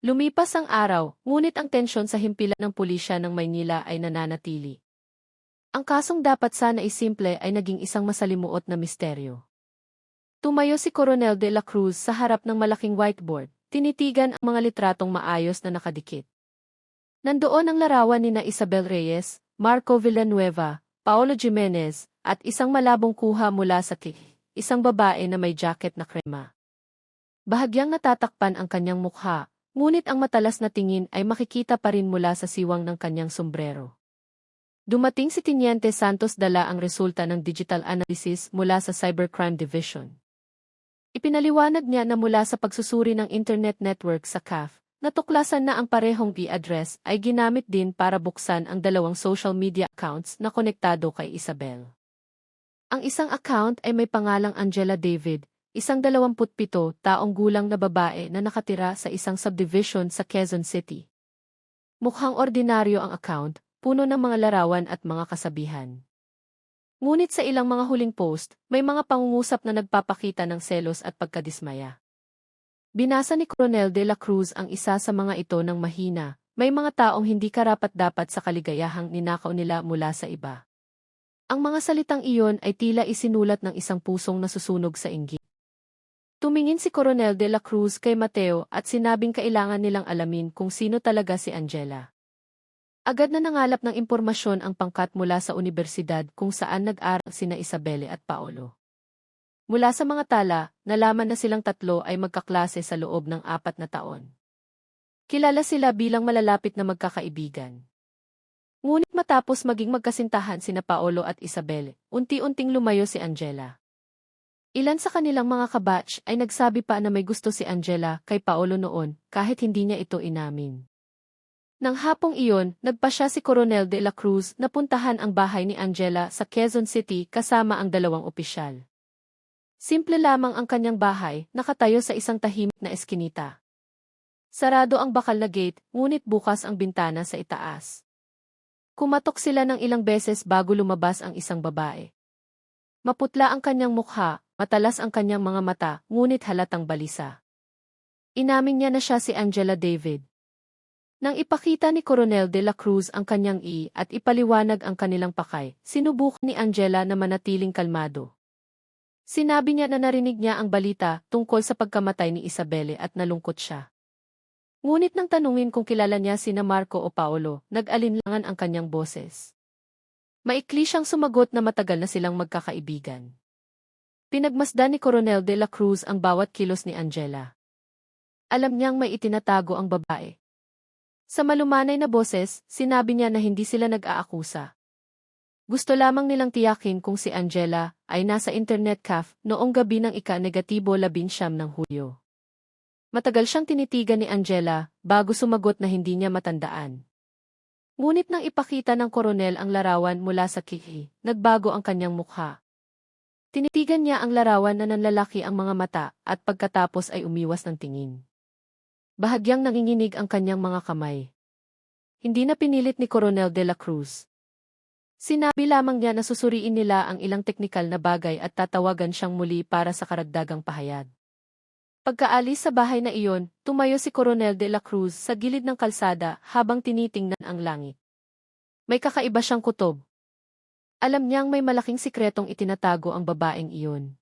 Lumipas ang araw, ngunit ang tensyon sa himpilan ng pulisya ng Maynila ay nananatili. Ang kasong dapat sana simple ay naging isang masalimuot na misteryo. Tumayo si Coronel de la Cruz sa harap ng malaking whiteboard, tinitigan ang mga litratong maayos na nakadikit. Nandoon ang larawan nina Isabel Reyes, Marco Villanueva, Paolo Jimenez, at isang malabong kuha mula sa isang babae na may jacket na krema. Bahagyang natatakpan ang kanyang mukha, ngunit ang matalas na tingin ay makikita pa rin mula sa siwang ng kanyang sombrero. Dumating si Teniente Santos dala ang resulta ng digital analysis mula sa Cybercrime Division. Ipinaliwanag niya na mula sa pagsusuri ng internet network sa CAF, natuklasan na ang parehong e-address ay ginamit din para buksan ang 2 social media accounts na konektado kay Isabel. Ang isang account ay may pangalang Angela David, isang 27 taong gulang na babae na nakatira sa isang subdivision sa Quezon City. Mukhang ordinaryo ang account, puno ng mga larawan at mga kasabihan. Ngunit sa ilang mga huling post, may mga pangungusap na nagpapakita ng selos at pagkadismaya. Binasa ni Coronel de la Cruz ang isa sa mga ito ng mahina, may mga taong hindi karapat-dapat sa kaligayahang ninakaw nila mula sa iba. Ang mga salitang iyon ay tila isinulat ng isang pusong nasusunog sa inggit. Tumingin si Coronel de la Cruz kay Mateo at sinabing kailangan nilang alamin kung sino talaga si Angela. Agad na nangalap ng impormasyon ang pangkat mula sa universidad kung saan nag-aral sina Isabelle at Paolo. Mula sa mga tala, nalaman na silang tatlo ay magkaklase sa loob ng 4 na taon. Kilala sila bilang malalapit na magkakaibigan. Ngunit matapos maging magkasintahan sina Paolo at Isabelle, unti-unting lumayo si Angela. Ilan sa kanilang mga kabatch ay nagsabi pa na may gusto si Angela kay Paolo noon kahit hindi niya ito inamin. Nang hapong iyon, nagpasya si Coronel de la Cruz na puntahan ang bahay ni Angela sa Quezon City kasama ang 2 opisyal. Simple lamang ang kanyang bahay, nakatayo sa isang tahimik na eskinita. Sarado ang bakal na gate, ngunit bukas ang bintana sa itaas. Kumatok sila ng ilang beses bago lumabas ang isang babae. Maputla ang kanyang mukha, matalas ang kanyang mga mata, ngunit halatang balisa. Inamin niya na siya si Angela David. Nang ipakita ni Coronel de la Cruz ang kanyang at ipaliwanag ang kanilang pakay, sinubukan ni Angela na manatiling kalmado. Sinabi niya na narinig niya ang balita tungkol sa pagkamatay ni Isabelle at nalungkot siya. Ngunit nang tanungin kung kilala niya sina Marco o Paolo, nag-alinlangan ang kanyang boses. Maikli siyang sumagot na matagal na silang magkakaibigan. Pinagmasdan ni Coronel de la Cruz ang bawat kilos ni Angela. Alam niyang may itinatago ang babae. Sa malumanay na boses, sinabi niya na hindi sila nag-aakusa. Gusto lamang nilang tiyakin kung si Angela ay nasa internet cafe noong gabi ng ika-19 ng Hulyo. Matagal siyang tinitigan ni Angela bago sumagot na hindi niya matandaan. Ngunit nang ipakita ng koronel ang larawan mula sa kihi, nagbago ang kanyang mukha. Tinitigan niya ang larawan na nanlalaki ang mga mata at pagkatapos ay umiwas ng tingin. Bahagyang nanginginig ang kanyang mga kamay. Hindi na pinilit ni Coronel de la Cruz. Sinabi lamang niya na susuriin nila ang ilang teknikal na bagay at tatawagan siyang muli para sa karagdagang pahayag. Pagkaalis sa bahay na iyon, tumayo si Coronel de la Cruz sa gilid ng kalsada habang tinitingnan ang langit. May kakaiba siyang kutob. Alam niyang may malaking sikretong itinatago ang babaeng iyon.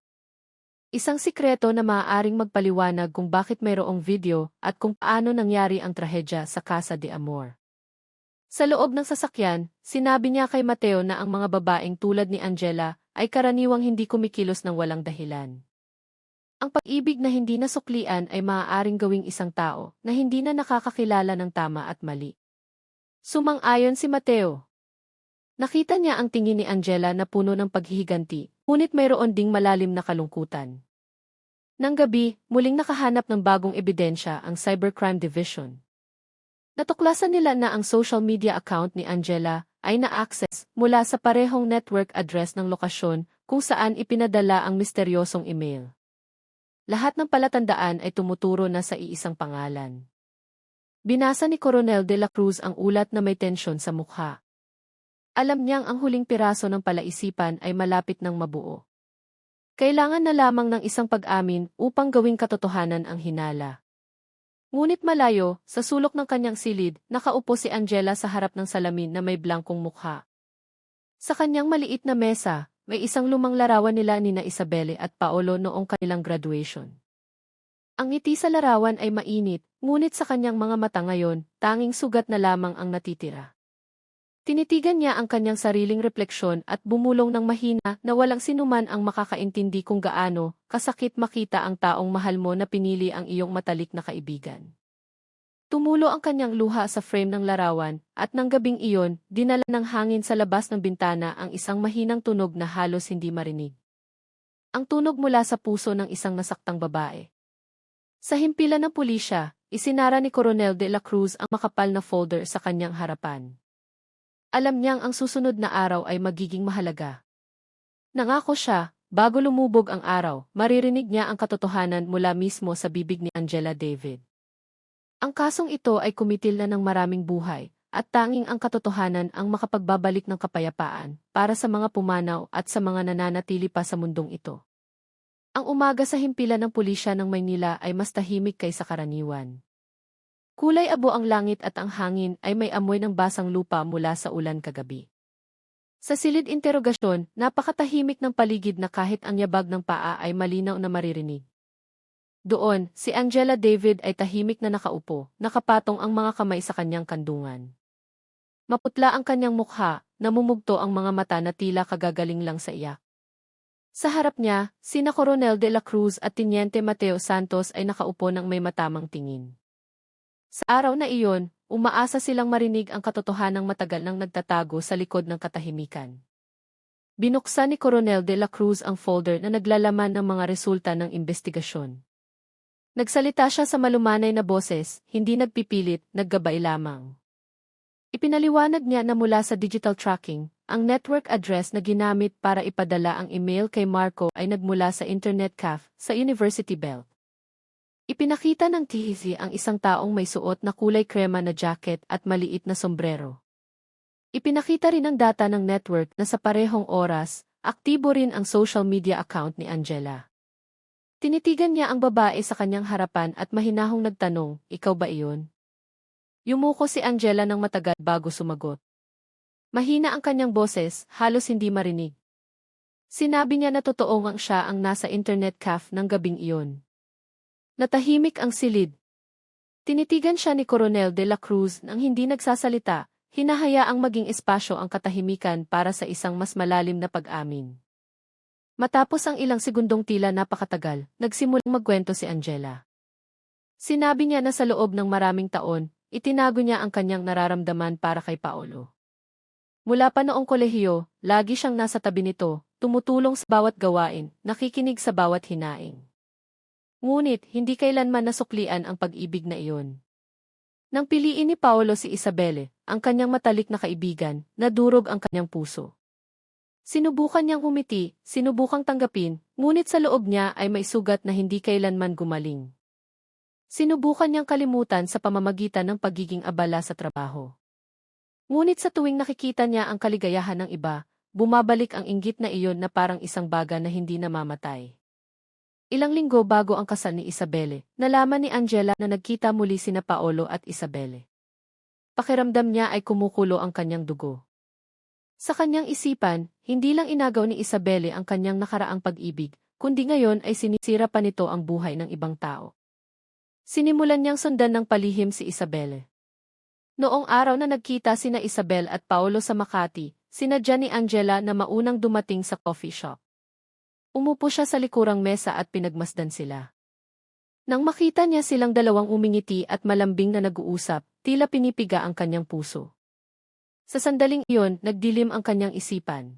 Isang sikreto na maaaring magpaliwanag kung bakit mayroong video at kung paano nangyari ang trahedya sa Casa de Amor. Sa loob ng sasakyan, sinabi niya kay Mateo na ang mga babaeng tulad ni Angela ay karaniwang hindi kumikilos ng walang dahilan. Ang pag-ibig na hindi nasuklian ay maaaring gawing isang tao na hindi na nakakakilala ng tama at mali. Sumang-ayon si Mateo. Nakita niya ang tingin ni Angela na puno ng paghihiganti, ngunit mayroon ding malalim na kalungkutan. Nang gabi, muling nakahanap ng bagong ebidensya ang Cybercrime Division. Natuklasan nila na ang social media account ni Angela ay na-access mula sa parehong network address ng lokasyon kung saan ipinadala ang misteryosong email. Lahat ng palatandaan ay tumuturo na sa iisang pangalan. Binasa ni Coronel de la Cruz ang ulat na may tensyon sa mukha. Alam niyang ang huling piraso ng palaisipan ay malapit ng mabuo. Kailangan na lamang ng isang pag-amin upang gawing katotohanan ang hinala. Ngunit malayo, sa sulok ng kanyang silid, nakaupo si Angela sa harap ng salamin na may blankong mukha. Sa kanyang maliit na mesa, may isang lumang larawan nila ni Isabelle at Paolo noong kanilang graduation. Ang ngiti sa larawan ay mainit, ngunit sa kanyang mga mata ngayon, tanging sugat na lamang ang natitira. Tinitigan niya ang kanyang sariling refleksyon at bumulong ng mahina na walang sinuman ang makakaintindi kung gaano kasakit makita ang taong mahal mo na pinili ang iyong matalik na kaibigan. Tumulo ang kanyang luha sa frame ng larawan at nang gabing iyon, dinala ng hangin sa labas ng bintana ang isang mahinang tunog na halos hindi marinig. Ang tunog mula sa puso ng isang nasaktang babae. Sa himpilan ng pulisya, isinara ni Coronel de la Cruz ang makapal na folder sa kanyang harapan. Alam niyang ang susunod na araw ay magiging mahalaga. Nangako siya, bago lumubog ang araw, maririnig niya ang katotohanan mula mismo sa bibig ni Angela David. Ang kasong ito ay kumitil na ng maraming buhay, at tanging ang katotohanan ang makapagbabalik ng kapayapaan para sa mga pumanaw at sa mga nananatili pa sa mundong ito. Ang umaga sa himpilan ng pulisya ng Maynila ay mas tahimik kaysa karaniwan. Kulay abo ang langit at ang hangin ay may amoy ng basang lupa mula sa ulan kagabi. Sa silid interogasyon, napakatahimik ng paligid na kahit ang yabag ng paa ay malinaw na maririnig. Doon, si Angela David ay tahimik na nakaupo, nakapatong ang mga kamay sa kanyang kandungan. Maputla ang kanyang mukha, namumugto ang mga mata na tila kagagaling lang sa iyak. Sa harap niya, sina Coronel de la Cruz at Teniente Mateo Santos ay nakaupo ng may matamang tingin. Sa araw na iyon, umaasa silang marinig ang katotohanang matagal nang nagtatago sa likod ng katahimikan. Binuksan ni Coronel de la Cruz ang folder na naglalaman ng mga resulta ng investigasyon. Nagsalita siya sa malumanay na boses, hindi nagpipilit, naggabay lamang. Ipinaliwanag niya na mula sa digital tracking, ang network address na ginamit para ipadala ang email kay Marco ay nagmula sa internet cafe sa University Belt. Ipinakita ng THC ang isang taong may suot na kulay krema na jacket at maliit na sombrero. Ipinakita rin ang data ng network na sa parehong oras, aktibo rin ang social media account ni Angela. Tinitigan niya ang babae sa kanyang harapan at mahinahong nagtanong, "Ikaw ba iyon?" Yumuko si Angela ng matagal bago sumagot. Mahina ang kanyang boses, halos hindi marinig. Sinabi niya na totoo ngang siya ang nasa internet cafe ng gabing iyon. Natahimik ang silid. Tinitigan siya ni Coronel de la Cruz nang hindi nagsasalita, hinahayaang maging espasyo ang katahimikan para sa isang mas malalim na pag-amin. Matapos ang ilang segundong tila napakatagal, nagsimulang magkwento si Angela. Sinabi niya na sa loob ng maraming taon, itinago niya ang kanyang nararamdaman para kay Paolo. Mula pa noong kolehiyo, lagi siyang nasa tabi nito, tumutulong sa bawat gawain, nakikinig sa bawat hinaing. Ngunit, hindi kailanman nasuklian ang pag-ibig na iyon. Nang piliin ni Paolo si Isabelle, ang kanyang matalik na kaibigan, nadurog ang kanyang puso. Sinubukan niyang humiti, sinubukang tanggapin, ngunit sa loob niya ay may sugat na hindi kailanman gumaling. Sinubukan niyang kalimutan sa pamamagitan ng pagiging abala sa trabaho. Ngunit sa tuwing nakikita niya ang kaligayahan ng iba, bumabalik ang inggit na iyon na parang isang baga na hindi namamatay. Ilang linggo bago ang kasal ni Isabelle, nalaman ni Angela na nagkita muli sina Paolo at Isabelle. Pakiramdam niya ay kumukulo ang kanyang dugo. Sa kanyang isipan, hindi lang inagaw ni Isabelle ang kanyang nakaraang pag-ibig, kundi ngayon ay sinisira pa nito ang buhay ng ibang tao. Sinimulan niyang sundan ng palihim si Isabelle. Noong araw na nagkita sina Isabel at Paolo sa Makati, sinadya ni Angela na maunang dumating sa coffee shop. Umupo siya sa likurang mesa at pinagmasdan sila. Nang makita niya silang dalawang umingiti at malambing na nag-uusap, tila pinipiga ang kanyang puso. Sa sandaling iyon, nagdilim ang kanyang isipan.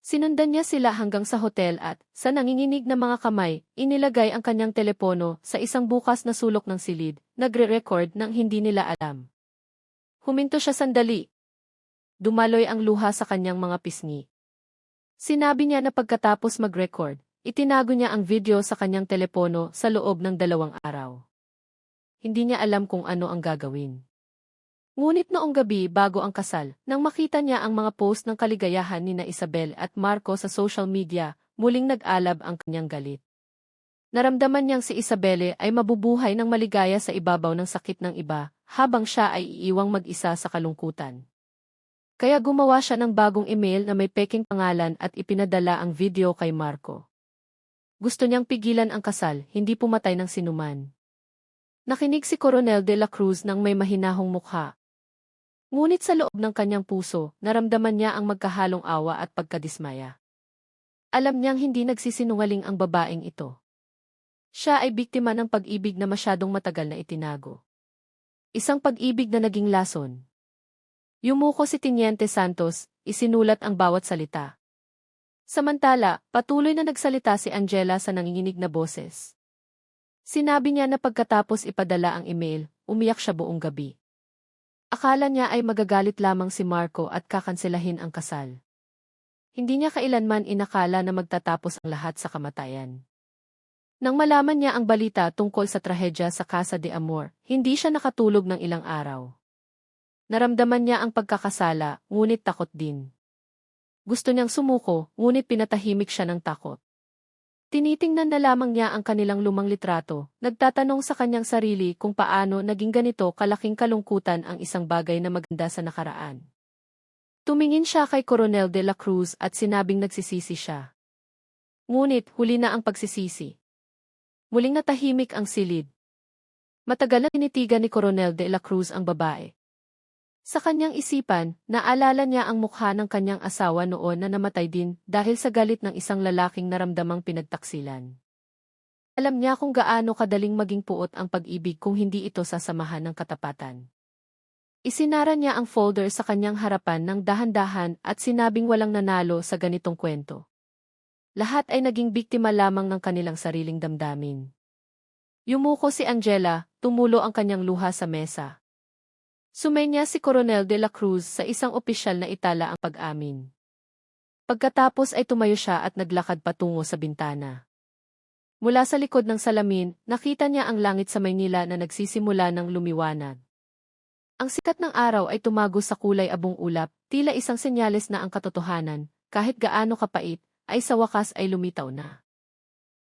Sinundan niya sila hanggang sa hotel at, sa nanginginig na mga kamay, inilagay ang kanyang telepono sa isang bukas na sulok ng silid, nagre-record ng hindi nila alam. Huminto siya sandali. Dumaloy ang luha sa kanyang mga pisngi. Sinabi niya na pagkatapos mag-record, itinago niya ang video sa kanyang telepono sa loob ng 2 araw. Hindi niya alam kung ano ang gagawin. Ngunit noong gabi bago ang kasal, nang makita niya ang mga post ng kaligayahan nina Isabel at Marco sa social media, muling nag-alab ang kanyang galit. Naramdaman niyang si Isabelle ay mabubuhay ng maligaya sa ibabaw ng sakit ng iba, habang siya ay iiwang mag-isa sa kalungkutan. Kaya gumawa siya ng bagong email na may peking pangalan at ipinadala ang video kay Marco. Gusto niyang pigilan ang kasal, hindi pumatay ng sinuman. Nakinig si Coronel de la Cruz ng may mahinahong mukha. Ngunit sa loob ng kanyang puso, naramdaman niya ang magkahalong awa at pagkadismaya. Alam niyang hindi nagsisinungaling ang babaeng ito. Siya ay biktima ng pag-ibig na masyadong matagal na itinago. Isang pag-ibig na naging lason. Yumuko si Teniente Santos, isinulat ang bawat salita. Samantala, patuloy na nagsalita si Angela sa nanginginig na boses. Sinabi niya na pagkatapos ipadala ang email, umiyak siya buong gabi. Akala niya ay magagalit lamang si Marco at kakanselahin ang kasal. Hindi niya kailanman inakala na magtatapos ang lahat sa kamatayan. Nang malaman niya ang balita tungkol sa trahedya sa Casa de Amor, hindi siya nakatulog ng ilang araw. Naramdaman niya ang pagkakasala, ngunit takot din. Gusto niyang sumuko, ngunit pinatahimik siya ng takot. Tinitingnan na lamang niya ang kanilang lumang litrato, nagtatanong sa kanyang sarili kung paano naging ganito kalaking kalungkutan ang isang bagay na maganda sa nakaraan. Tumingin siya kay Coronel de la Cruz at sinabing nagsisisi siya. Ngunit huli na ang pagsisisi. Muling natahimik ang silid. Matagal na tinitigan ni Coronel de la Cruz ang babae. Sa kanyang isipan, naalala niya ang mukha ng kanyang asawa noon na namatay din dahil sa galit ng isang lalaking naramdamang pinagtaksilan. Alam niya kung gaano kadaling maging puot ang pag-ibig kung hindi ito sasamahan ng katapatan. Isinara niya ang folder sa kanyang harapan ng dahan-dahan at sinabing walang nanalo sa ganitong kwento. Lahat ay naging biktima lamang ng kanilang sariling damdamin. Yumuko si Angela, tumulo ang kanyang luha sa mesa. Sumenya si Coronel de la Cruz sa isang opisyal na itala ang pag-amin. Pagkatapos ay tumayo siya at naglakad patungo sa bintana. Mula sa likod ng salamin, nakita niya ang langit sa Maynila na nagsisimula ng lumiwanag. Ang sikat ng araw ay tumago sa kulay abong ulap, tila isang senyales na ang katotohanan, kahit gaano kapait, ay sa wakas ay lumitaw na.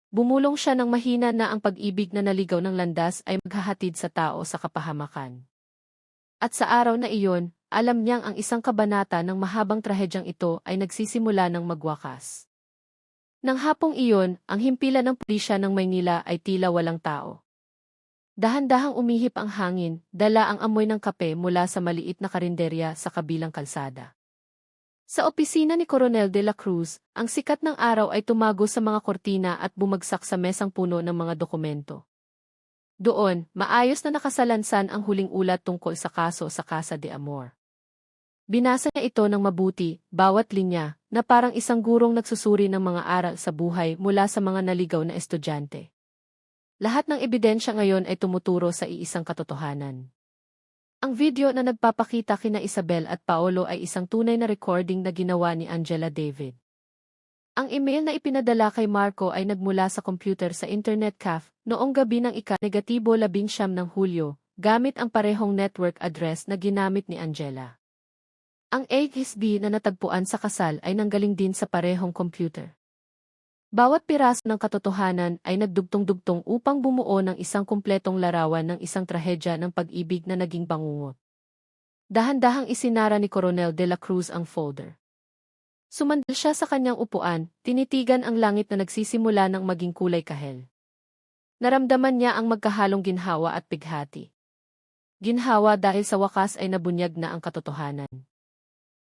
Bumulong siya ng mahina na ang pag-ibig na naligaw ng landas ay maghahatid sa tao sa kapahamakan. At sa araw na iyon, alam niyang ang isang kabanata ng mahabang trahedyang ito ay nagsisimula ng magwakas. Nang hapong iyon, ang himpilan ng pulisya ng Maynila ay tila walang tao. Dahan-dahang umihip ang hangin, dala ang amoy ng kape mula sa maliit na karinderya sa kabilang kalsada. Sa opisina ni Coronel de la Cruz, ang sikat ng araw ay tumago sa mga kortina at bumagsak sa mesang puno ng mga dokumento. Doon, maayos na nakasalansan ang huling ulat tungkol sa kaso sa Casa de Amor. Binasa niya ito ng mabuti, bawat linya, na parang isang gurong nagsusuri ng mga aral sa buhay mula sa mga naligaw na estudyante. Lahat ng ebidensya ngayon ay tumuturo sa iisang katotohanan. Ang video na nagpapakita kina Isabel at Paolo ay isang tunay na recording na ginawa ni Angela David. Ang email na ipinadala kay Marco ay nagmula sa computer sa internet cafe noong gabi ng ika-19 ng Hulyo, gamit ang parehong network address na ginamit ni Angela. Ang USB na natagpuan sa kasal ay nanggaling din sa parehong computer. Bawat piraso ng katotohanan ay nagdugtong-dugtong upang bumuo ng isang kumpletong larawan ng isang trahedya ng pag-ibig na naging bangungot. Dahan-dahang isinara ni Coronel de la Cruz ang folder. Sumandal siya sa kanyang upuan, tinitigan ang langit na nagsisimula ng maging kulay kahel. Naramdaman niya ang magkahalong ginhawa at pighati. Ginhawa dahil sa wakas ay nabunyag na ang katotohanan.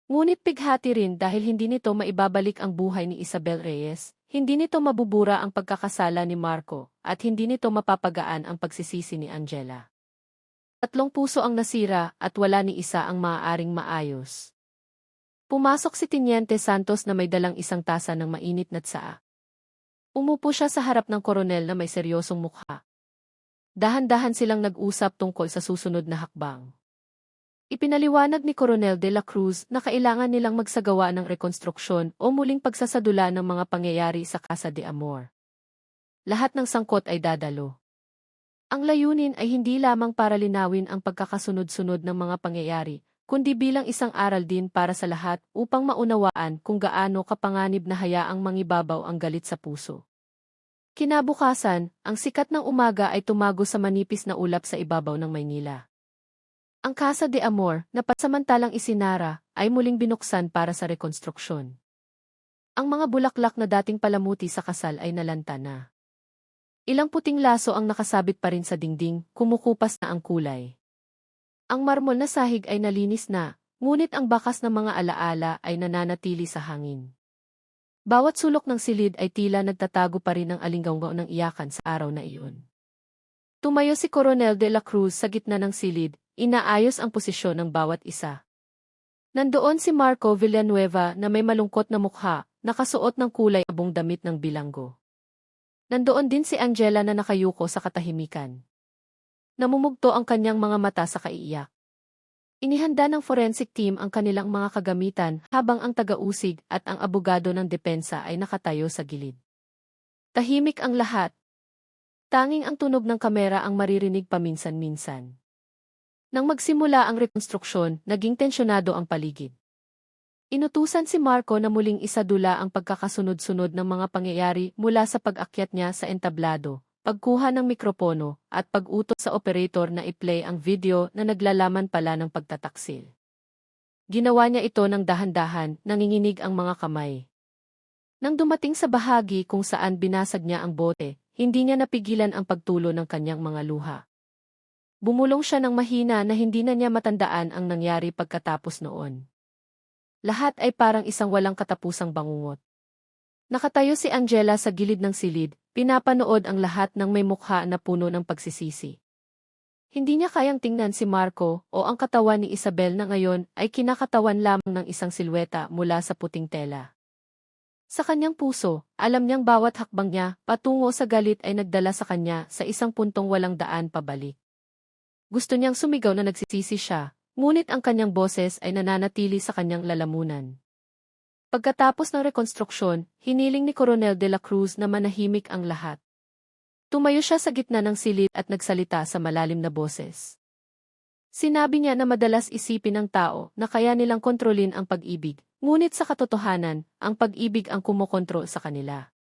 Ngunit pighati rin dahil hindi nito maibabalik ang buhay ni Isabel Reyes, hindi nito mabubura ang pagkakasala ni Marco, at hindi nito mapapagaan ang pagsisisi ni Angela. 3 puso ang nasira at wala ni isa ang maaaring maayos. Pumasok si Teniente Santos na may dalang isang tasa ng mainit na tsaa. Umupo siya sa harap ng koronel na may seryosong mukha. Dahan-dahan silang nag-usap tungkol sa susunod na hakbang. Ipinaliwanag ni Coronel de la Cruz na kailangan nilang magsagawa ng rekonstruksyon o muling pagsasadula ng mga pangyayari sa Casa de Amor. Lahat ng sangkot ay dadalo. Ang layunin ay hindi lamang para linawin ang pagkakasunod-sunod ng mga pangyayari, kundi bilang isang aral din para sa lahat upang maunawaan kung gaano kapanganib na hayaang mangibabaw ang galit sa puso. Kinabukasan, ang sikat ng umaga ay tumago sa manipis na ulap sa ibabaw ng Maynila. Ang Casa de Amor, na pansamantalang isinara, ay muling binuksan para sa rekonstruksyon. Ang mga bulaklak na dating palamuti sa kasal ay nalanta na. Ilang puting laso ang nakasabit pa rin sa dingding, kumukupas na ang kulay. Ang marmol na sahig ay nalinis na, ngunit ang bakas ng mga alaala ay nananatili sa hangin. Bawat sulok ng silid ay tila nagtatago pa rin ng alinggaw ng iyakan sa araw na iyon. Tumayo si Coronel de la Cruz sa gitna ng silid, inaayos ang posisyon ng bawat isa. Nandoon si Marco Villanueva na may malungkot na mukha, nakasuot ng kulay abong damit ng bilanggo. Nandoon din si Angela na nakayuko sa katahimikan. Namumugto ang kanyang mga mata sa kaiiyak. Inihanda ng forensic team ang kanilang mga kagamitan habang ang taga-usig at ang abogado ng depensa ay nakatayo sa gilid. Tahimik ang lahat. Tanging ang tunog ng kamera ang maririnig paminsan-minsan. Nang magsimula ang rekonstruksyon, naging tensyonado ang paligid. Inutusan si Marco na muling isadula ang pagkakasunod-sunod ng mga pangyayari mula sa pag-akyat niya sa entablado, pagkuha ng mikropono, at pag-utos sa operator na i-play ang video na naglalaman pala ng pagtataksil. Ginawa niya ito ng dahan-dahan, nanginginig ang mga kamay. Nang dumating sa bahagi kung saan binasag niya ang bote, hindi niya napigilan ang pagtulo ng kanyang mga luha. Bumulong siya ng mahina na hindi na niya matandaan ang nangyari pagkatapos noon. Lahat ay parang isang walang katapusang bangungot. Nakatayo si Angela sa gilid ng silid, pinapanood ang lahat ng may mukha na puno ng pagsisisi. Hindi niya kayang tingnan si Marco o ang katawan ni Isabel na ngayon ay kinakatawan lamang ng isang silweta mula sa puting tela. Sa kanyang puso, alam niyang bawat hakbang niya patungo sa galit ay nagdala sa kanya sa isang puntong walang daan pabalik. Gusto niyang sumigaw na nagsisisi siya, ngunit ang kanyang boses ay nananatili sa kanyang lalamunan. Pagkatapos ng rekonstruksyon, hiniling ni Coronel de la Cruz na manahimik ang lahat. Tumayo siya sa gitna ng silid at nagsalita sa malalim na boses. Sinabi niya na madalas isipin ng tao na kaya nilang kontrolin ang pag-ibig, ngunit sa katotohanan, ang pag-ibig ang kumokontrol sa kanila.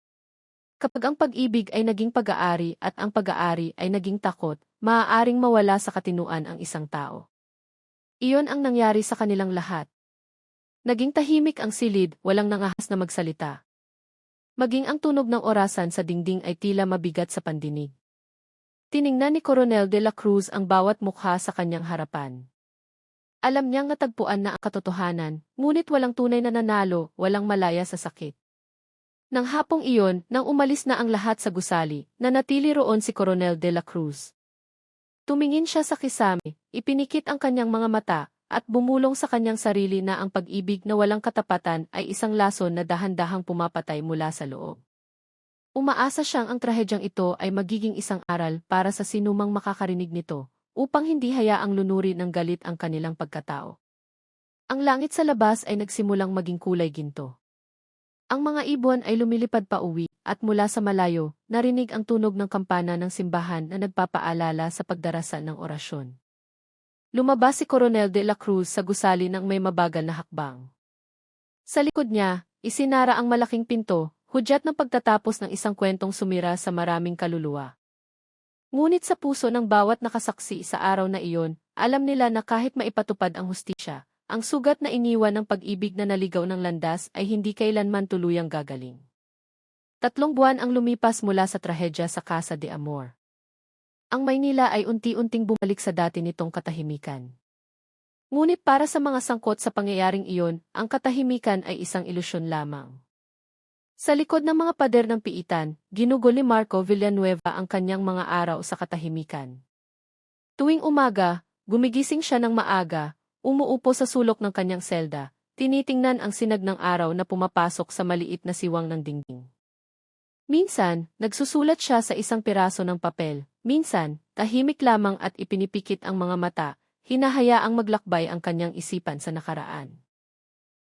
Kapag ang pag-ibig ay naging pag-aari at ang pag-aari ay naging takot, maaaring mawala sa katinuan ang isang tao. Iyon ang nangyari sa kanilang lahat. Naging tahimik ang silid, walang nangahas na magsalita. Maging ang tunog ng orasan sa dingding ay tila mabigat sa pandinig. Tiningnan ni Coronel de la Cruz ang bawat mukha sa kanyang harapan. Alam niyang natagpuan na ang katotohanan, ngunit walang tunay na nanalo, walang malaya sa sakit. Nang hapong iyon, nang umalis na ang lahat sa gusali, nanatili roon si Coronel de la Cruz. Tumingin siya sa kisame, ipinikit ang kanyang mga mata, at bumulong sa kanyang sarili na ang pag-ibig na walang katapatan ay isang lason na dahan-dahang pumapatay mula sa loob. Umaasa siyang ang trahedyang ito ay magiging isang aral para sa sinumang makakarinig nito, upang hindi hayaang lunurin ng galit ang kanilang pagkatao. Ang langit sa labas ay nagsimulang maging kulay ginto. Ang mga ibon ay lumilipad pa uwi, at mula sa malayo, narinig ang tunog ng kampana ng simbahan na nagpapaalala sa pagdarasal ng orasyon. Lumabas si Coronel de la Cruz sa gusali ng may mabagal na hakbang. Sa likod niya, isinara ang malaking pinto, hudyat ng pagtatapos ng isang kwentong sumira sa maraming kaluluwa. Ngunit sa puso ng bawat nakasaksi sa araw na iyon, alam nila na kahit maipatupad ang hustisya, ang sugat na iniwan ng pag-ibig na naligaw ng landas ay hindi kailanman tuluyang gagaling. 3 buwan ang lumipas mula sa trahedya sa Casa de Amor. Ang Maynila ay unti-unting bumalik sa dati nitong katahimikan. Ngunit para sa mga sangkot sa pangyayaring iyon, ang katahimikan ay isang ilusyon lamang. Sa likod ng mga pader ng piitan, ginugol ni Marco Villanueva ang kanyang mga araw sa katahimikan. Tuwing umaga, gumigising siya ng maaga, umuupo sa sulok ng kanyang selda, tinitingnan ang sinag ng araw na pumapasok sa maliit na siwang ng dingding. Minsan, nagsusulat siya sa isang piraso ng papel, minsan, tahimik lamang at ipinipikit ang mga mata, hinahayaang maglakbay ang kanyang isipan sa nakaraan.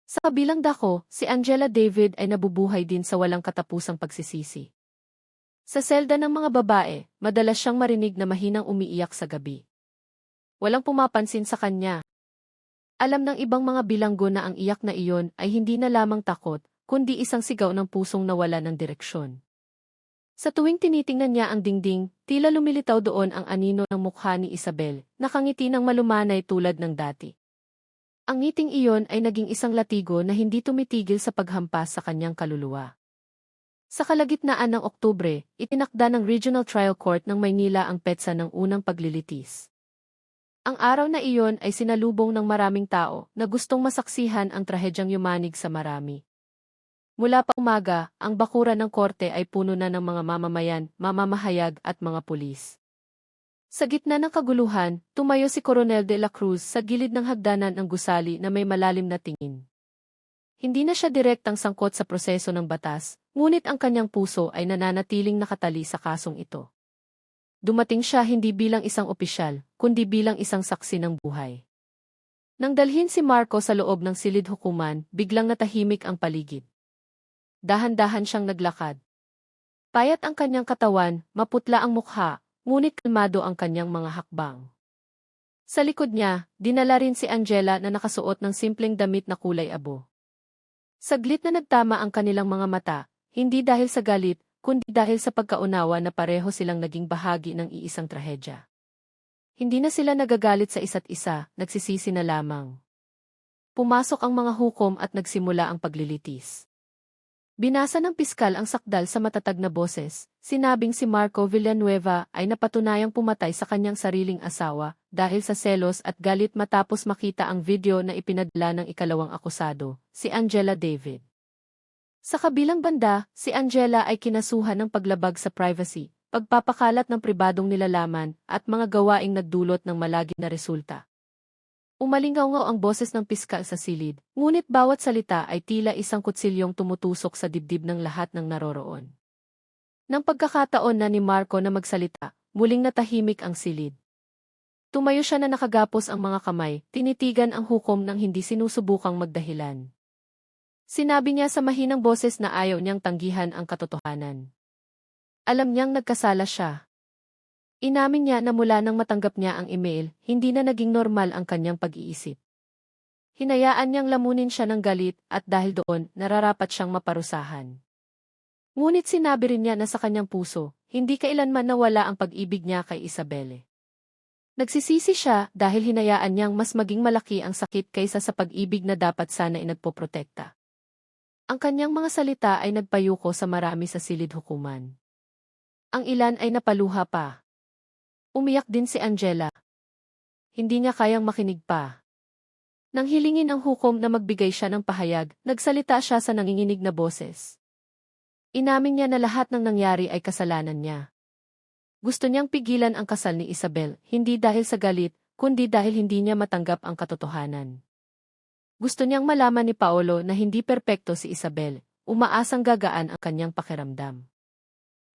Sa kabilang dako, si Angela David ay nabubuhay din sa walang katapusang pagsisisi. Sa selda ng mga babae, madalas siyang marinig na mahinang umiiyak sa gabi. Walang pumapansin sa kanya. Alam ng ibang mga bilanggo na ang iyak na iyon ay hindi na lamang takot, kundi isang sigaw ng pusong nawala ng direksyon. Sa tuwing tinitingnan niya ang dingding, tila lumilitaw doon ang anino ng mukha ni Isabel, nakangiti ng malumanay tulad ng dati. Ang ngiting iyon ay naging isang latigo na hindi tumitigil sa paghampas sa kanyang kaluluwa. Sa kalagitnaan ng Oktubre, itinakda ng Regional Trial Court ng Maynila ang petsa ng unang paglilitis. Ang araw na iyon ay sinalubong ng maraming tao na gustong masaksihan ang trahedyang yumanig sa marami. Mula pa umaga, ang bakuran ng korte ay puno na ng mga mamamayan, mamamahayag at mga pulis. Sa gitna ng kaguluhan, tumayo si Coronel de la Cruz sa gilid ng hagdanan ng gusali na may malalim na tingin. Hindi na siya direktang sangkot sa proseso ng batas, ngunit ang kanyang puso ay nananatiling nakatali sa kasong ito. Dumating siya hindi bilang isang opisyal, kundi bilang isang saksi ng buhay. Nang dalhin si Marco sa loob ng silid hukuman, biglang natahimik ang paligid. Dahan-dahan siyang naglakad. Payat ang kanyang katawan, maputla ang mukha, ngunit kalmado ang kanyang mga hakbang. Sa likod niya, dinala rin si Angela na nakasuot ng simpleng damit na kulay abo. Saglit na nagtama ang kanilang mga mata, hindi dahil sa galit, kundi dahil sa pagkaunawa na pareho silang naging bahagi ng iisang trahedya. Hindi na sila nagagalit sa isa't isa, nagsisisi na lamang. Pumasok ang mga hukom at nagsimula ang paglilitis. Binasa ng piskal ang sakdal sa matatag na boses, sinabing si Marco Villanueva ay napatunayang pumatay sa kanyang sariling asawa dahil sa selos at galit matapos makita ang video na ipinadala ng ikalawang akusado, si Angela David. Sa kabilang banda, si Angela ay kinasuhan ng paglabag sa privacy, pagpapakalat ng pribadong nilalaman, at mga gawaing nagdulot ng malagim na resulta. Umalingaw-ngaw ang boses ng piskal sa silid, ngunit bawat salita ay tila isang kutsilyong tumutusok sa dibdib ng lahat ng naroroon. Nang pagkakataon na ni Marco na magsalita, muling natahimik ang silid. Tumayo siya na nakagapos ang mga kamay, tinitigan ang hukom nang hindi sinusubukang magdahilan. Sinabi niya sa mahinang boses na ayaw niyang tanggihan ang katotohanan. Alam niyang nagkasala siya. Inamin niya na mula nang matanggap niya ang email, hindi na naging normal ang kanyang pag-iisip. Hinayaan niyang lamunin siya ng galit at dahil doon, nararapat siyang maparusahan. Ngunit sinabi rin niya na sa kanyang puso, hindi kailanman nawala ang pag-ibig niya kay Isabelle. Nagsisisi siya dahil hinayaan niyang mas maging malaki ang sakit kaysa sa pag-ibig na dapat sana inagpoprotekta. Ang kanyang mga salita ay nagpayuko sa marami sa silid hukuman. Ang ilan ay napaluha pa. Umiyak din si Angela. Hindi niya kayang makinig pa. Nang hilingin ang hukom na magbigay siya ng pahayag, nagsalita siya sa nanginginig na boses. Inamin niya na lahat ng nangyari ay kasalanan niya. Gusto niyang pigilan ang kasal ni Isabel, hindi dahil sa galit, kundi dahil hindi niya matanggap ang katotohanan. Gusto niyang malaman ni Paolo na hindi perpekto si Isabel, umaasang gagaan ang kanyang pakiramdam.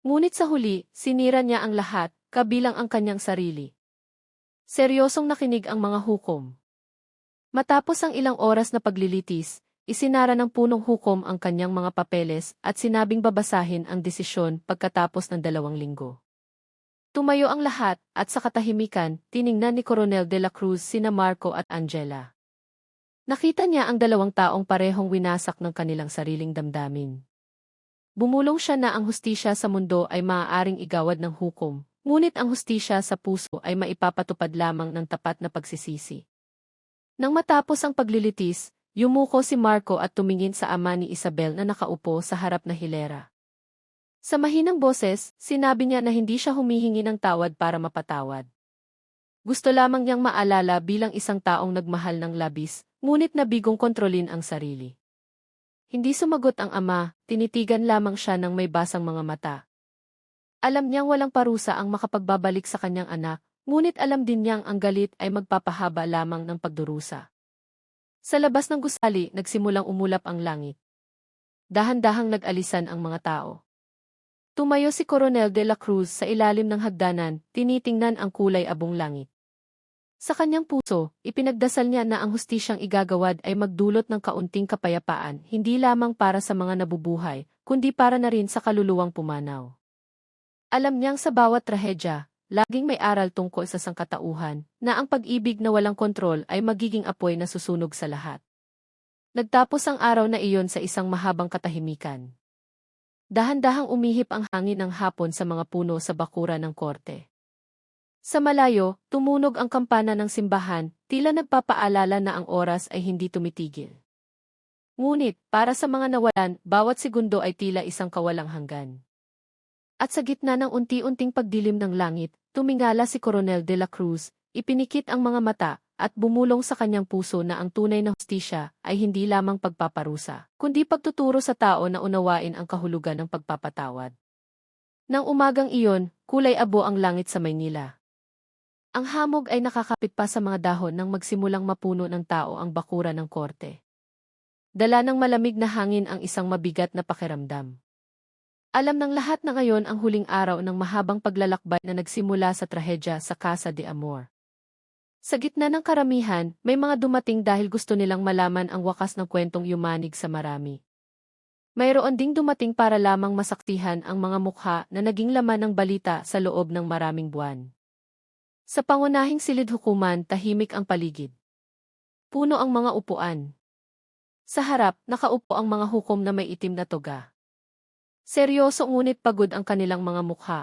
Ngunit sa huli, sinira niya ang lahat, kabilang ang kanyang sarili. Seryosong nakinig ang mga hukom. Matapos ang ilang oras na paglilitis, isinara ng punong hukom ang kanyang mga papeles at sinabing babasahin ang desisyon pagkatapos ng 2 linggo. Tumayo ang lahat at sa katahimikan, tiningnan ni Coronel de la Cruz sina Marco at Angela. Nakita niya ang 2 taong parehong winasak ng kanilang sariling damdamin. Bumulong siya na ang hustisya sa mundo ay maaaring igawad ng hukom, ngunit ang hustisya sa puso ay maipapatupad lamang ng tapat na pagsisisi. Nang matapos ang paglilitis, yumuko si Marco at tumingin sa ama ni Isabel na nakaupo sa harap na hilera. Sa mahinang boses, sinabi niya na hindi siya humihingi ng tawad para mapatawad. Gusto lamang niyang maalala bilang isang taong nagmahal ng labis, ngunit nabigong kontrolin ang sarili. Hindi sumagot ang ama, tinitigan lamang siya ng may basang mga mata. Alam niyang walang parusa ang makapagbabalik sa kanyang anak, ngunit alam din niyang ang galit ay magpapahaba lamang ng pagdurusa. Sa labas ng gusali, nagsimulang umulap ang langit. Dahan-dahang nag-alisan ang mga tao. Tumayo si Coronel de la Cruz sa ilalim ng hagdanan, tinitingnan ang kulay abong langit. Sa kanyang puso, ipinagdasal niya na ang hustisyang igagawad ay magdulot ng kaunting kapayapaan, hindi lamang para sa mga nabubuhay, kundi para na rin sa kaluluwang pumanaw. Alam niyang sa bawat trahedya, laging may aral tungkol sa sangkatauhan, na ang pag-ibig na walang kontrol ay magiging apoy na susunog sa lahat. Nagtapos ang araw na iyon sa isang mahabang katahimikan. Dahan-dahang umihip ang hangin ng hapon sa mga puno sa bakuran ng korte. Sa malayo, tumunog ang kampana ng simbahan, tila nagpapaalala na ang oras ay hindi tumitigil. Ngunit, para sa mga nawalan, bawat segundo ay tila isang kawalang hanggan. At sa gitna ng unti-unting pagdilim ng langit, tumingala si Coronel de la Cruz, ipinikit ang mga mata, at bumulong sa kanyang puso na ang tunay na hustisya ay hindi lamang pagpaparusa, kundi pagtuturo sa tao na unawain ang kahulugan ng pagpapatawad. Nang umagang iyon, kulay abo ang langit sa Maynila. Ang hamog ay nakakapit pa sa mga dahon nang magsimulang mapuno ng tao ang bakuran ng korte. Dala ng malamig na hangin ang isang mabigat na pakiramdam. Alam ng lahat na ngayon ang huling araw ng mahabang paglalakbay na nagsimula sa trahedya sa Casa de Amor. Sa gitna ng karamihan, may mga dumating dahil gusto nilang malaman ang wakas ng kwentong yumanig sa marami. Mayroon ding dumating para lamang masaktihan ang mga mukha na naging laman ng balita sa loob ng maraming buwan. Sa pangunahing silid hukuman, tahimik ang paligid. Puno ang mga upuan. Sa harap, nakaupo ang mga hukom na may itim na toga. Seryoso ngunit pagod ang kanilang mga mukha.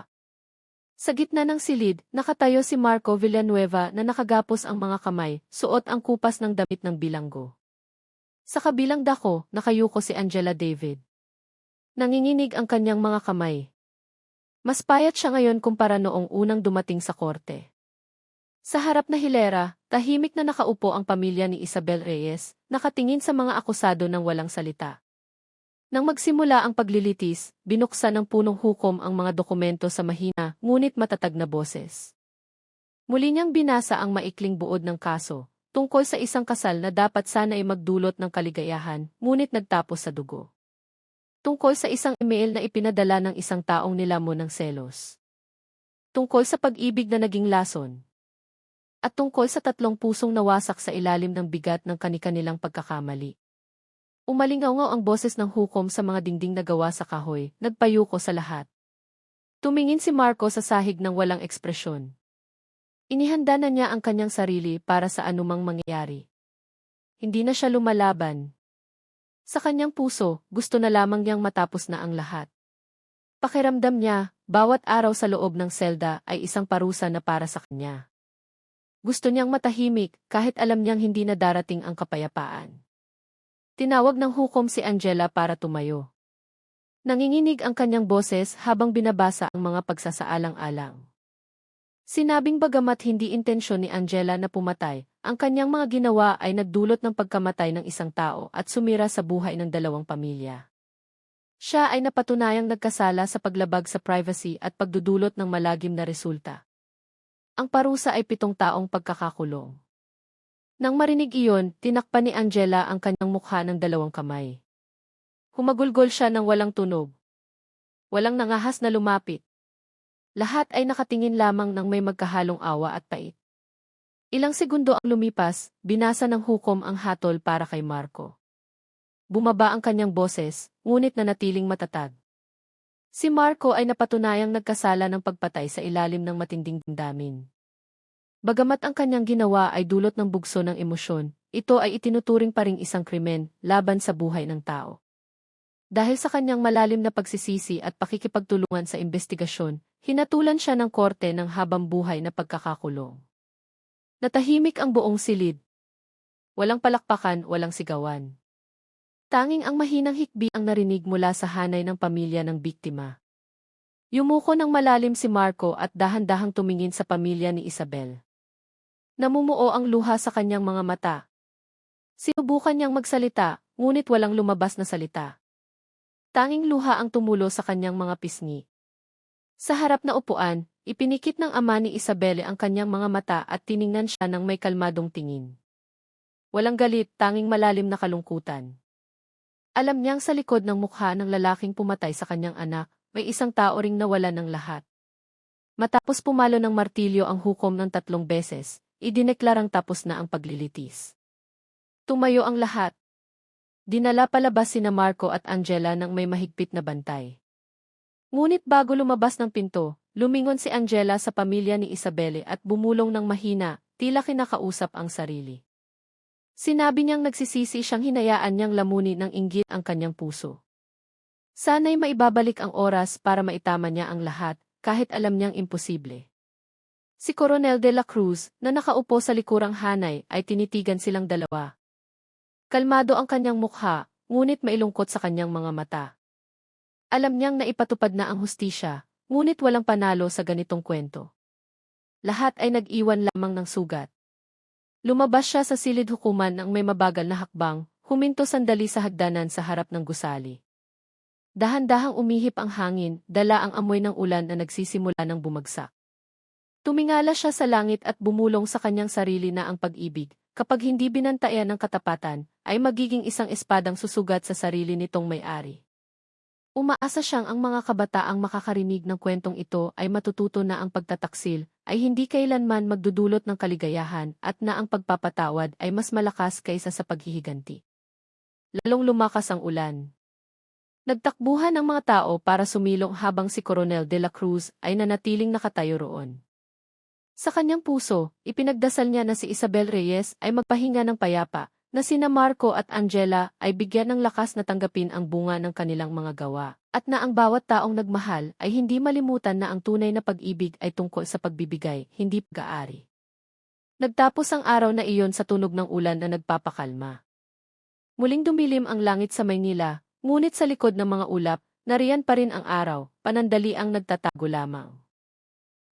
Sa gitna ng silid, nakatayo si Marco Villanueva na nakagapos ang mga kamay, suot ang kupas ng damit ng bilanggo. Sa kabilang dako, nakayuko si Angela David. Nanginginig ang kanyang mga kamay. Mas payat siya ngayon kumpara noong unang dumating sa korte. Sa harap na hilera, tahimik na nakaupo ang pamilya ni Isabel Reyes, nakatingin sa mga akusado ng walang salita. Nang magsimula ang paglilitis, binuksan ng punong hukom ang mga dokumento sa mahina, ngunit matatag na boses. Muli niyang binasa ang maikling buod ng kaso, tungkol sa isang kasal na dapat sana ay magdulot ng kaligayahan, ngunit nagtapos sa dugo. Tungkol sa isang email na ipinadala ng isang taong nilamon ng selos. Tungkol sa pag-ibig na naging lason. at tungkol sa 3 pusong nawasak sa ilalim ng bigat ng kani-kanilang pagkakamali. Umalingaw-ngaw ang boses ng hukom sa mga dingding na gawa sa kahoy, nagpayuko sa lahat. Tumingin si Marco sa sahig ng walang ekspresyon. Inihanda na niya ang kanyang sarili para sa anumang mangyayari. Hindi na siya lumalaban. Sa kanyang puso, gusto na lamang niyang matapos na ang lahat. Pakiramdam niya, bawat araw sa loob ng selda ay isang parusa na para sa kanya. Gusto niyang matahimik kahit alam niyang hindi na darating ang kapayapaan. Tinawag ng hukom si Angela para tumayo. Nanginginig ang kanyang boses habang binabasa ang mga pagsasaalang-alang. Sinabing bagamat hindi intensyon ni Angela na pumatay, ang kanyang mga ginawa ay nagdulot ng pagkamatay ng isang tao at sumira sa buhay ng 2 pamilya. Siya ay napatunayang nagkasala sa paglabag sa privacy at pagdudulot ng malagim na resulta. Ang parusa ay 7 taong pagkakakulong. Nang marinig iyon, tinakpan ni Angela ang kanyang mukha ng 2 kamay. Humagulgol siya ng walang tunog. Walang nangahas na lumapit. Lahat ay nakatingin lamang ng may magkahalong awa at pait. Ilang segundo ang lumipas, binasa ng hukom ang hatol para kay Marco. Bumaba ang kanyang boses, ngunit nanatiling matatag. Si Marco ay napatunayang nagkasala ng pagpatay sa ilalim ng matinding damdamin. Bagamat ang kanyang ginawa ay dulot ng bugso ng emosyon, ito ay itinuturing pa ring isang krimen laban sa buhay ng tao. Dahil sa kanyang malalim na pagsisisi at pakikipagtulungan sa investigasyon, hinatulan siya ng korte ng habang buhay na pagkakakulong. Natahimik ang buong silid. Walang palakpakan, walang sigawan. Tanging ang mahinang hikbi ang narinig mula sa hanay ng pamilya ng biktima. Yumuko ng malalim si Marco at dahan-dahang tumingin sa pamilya ni Isabel. Namumuo ang luha sa kanyang mga mata. Sinubukan niyang magsalita, ngunit walang lumabas na salita. Tanging luha ang tumulo sa kanyang mga pisngi. Sa harap na upuan, ipinikit ng ama ni Isabel ang kanyang mga mata at tiningnan siya ng may kalmadong tingin. Walang galit, tanging malalim na kalungkutan. Alam niyang sa likod ng mukha ng lalaking pumatay sa kanyang anak, may isang tao ring nawala ng lahat. Matapos pumalo ng martilyo ang hukom ng 3 beses, idineklarang tapos na ang paglilitis. Tumayo ang lahat. Dinala palabas sina Marco at Angela ng may mahigpit na bantay. Ngunit bago lumabas ng pinto, lumingon si Angela sa pamilya ni Isabelle at bumulong ng mahina, tila kinakausap ang sarili. Sinabi niyang nagsisisi siyang hinayaan niyang lamunin ng inggit ang kanyang puso. Sana'y maibabalik ang oras para maitama niya ang lahat, kahit alam niyang imposible. Si Coronel de la Cruz, na nakaupo sa likurang hanay, ay tinitigan silang dalawa. Kalmado ang kanyang mukha, ngunit mailungkot sa kanyang mga mata. Alam niyang naipatupad na ang hustisya, ngunit walang panalo sa ganitong kwento. Lahat ay nag-iwan lamang ng sugat. Lumabas siya sa silid hukuman ng may mabagal na hakbang, huminto sandali sa hagdanan sa harap ng gusali. Dahan-dahang umihip ang hangin, dala ang amoy ng ulan na nagsisimula ng bumagsak. Tumingala siya sa langit at bumulong sa kanyang sarili na ang pag-ibig, kapag hindi binantayan ng katapatan, ay magiging isang espadang susugat sa sarili nitong may-ari. Umaasa siyang ang mga kabataang makakarinig ng kwentong ito ay matututo na ang pagtataksil ay hindi kailanman magdudulot ng kaligayahan at na ang pagpapatawad ay mas malakas kaysa sa paghihiganti. Lalong lumakas ang ulan. Nagtakbuhan ang mga tao para sumilong habang si Coronel de la Cruz ay nanatiling nakatayo roon. Sa kanyang puso, ipinagdasal niya na si Isabel Reyes ay magpahinga ng payapa, na sina Marco at Angela ay bigyan ng lakas na tanggapin ang bunga ng kanilang mga gawa, at na ang bawat taong nagmahal ay hindi malimutan na ang tunay na pag-ibig ay tungkol sa pagbibigay, hindi pag-aari. Nagtapos ang araw na iyon sa tunog ng ulan na nagpapakalma. Muling dumilim ang langit sa Maynila, ngunit sa likod ng mga ulap, nariyan pa rin ang araw, panandali ang nagtatago lamang.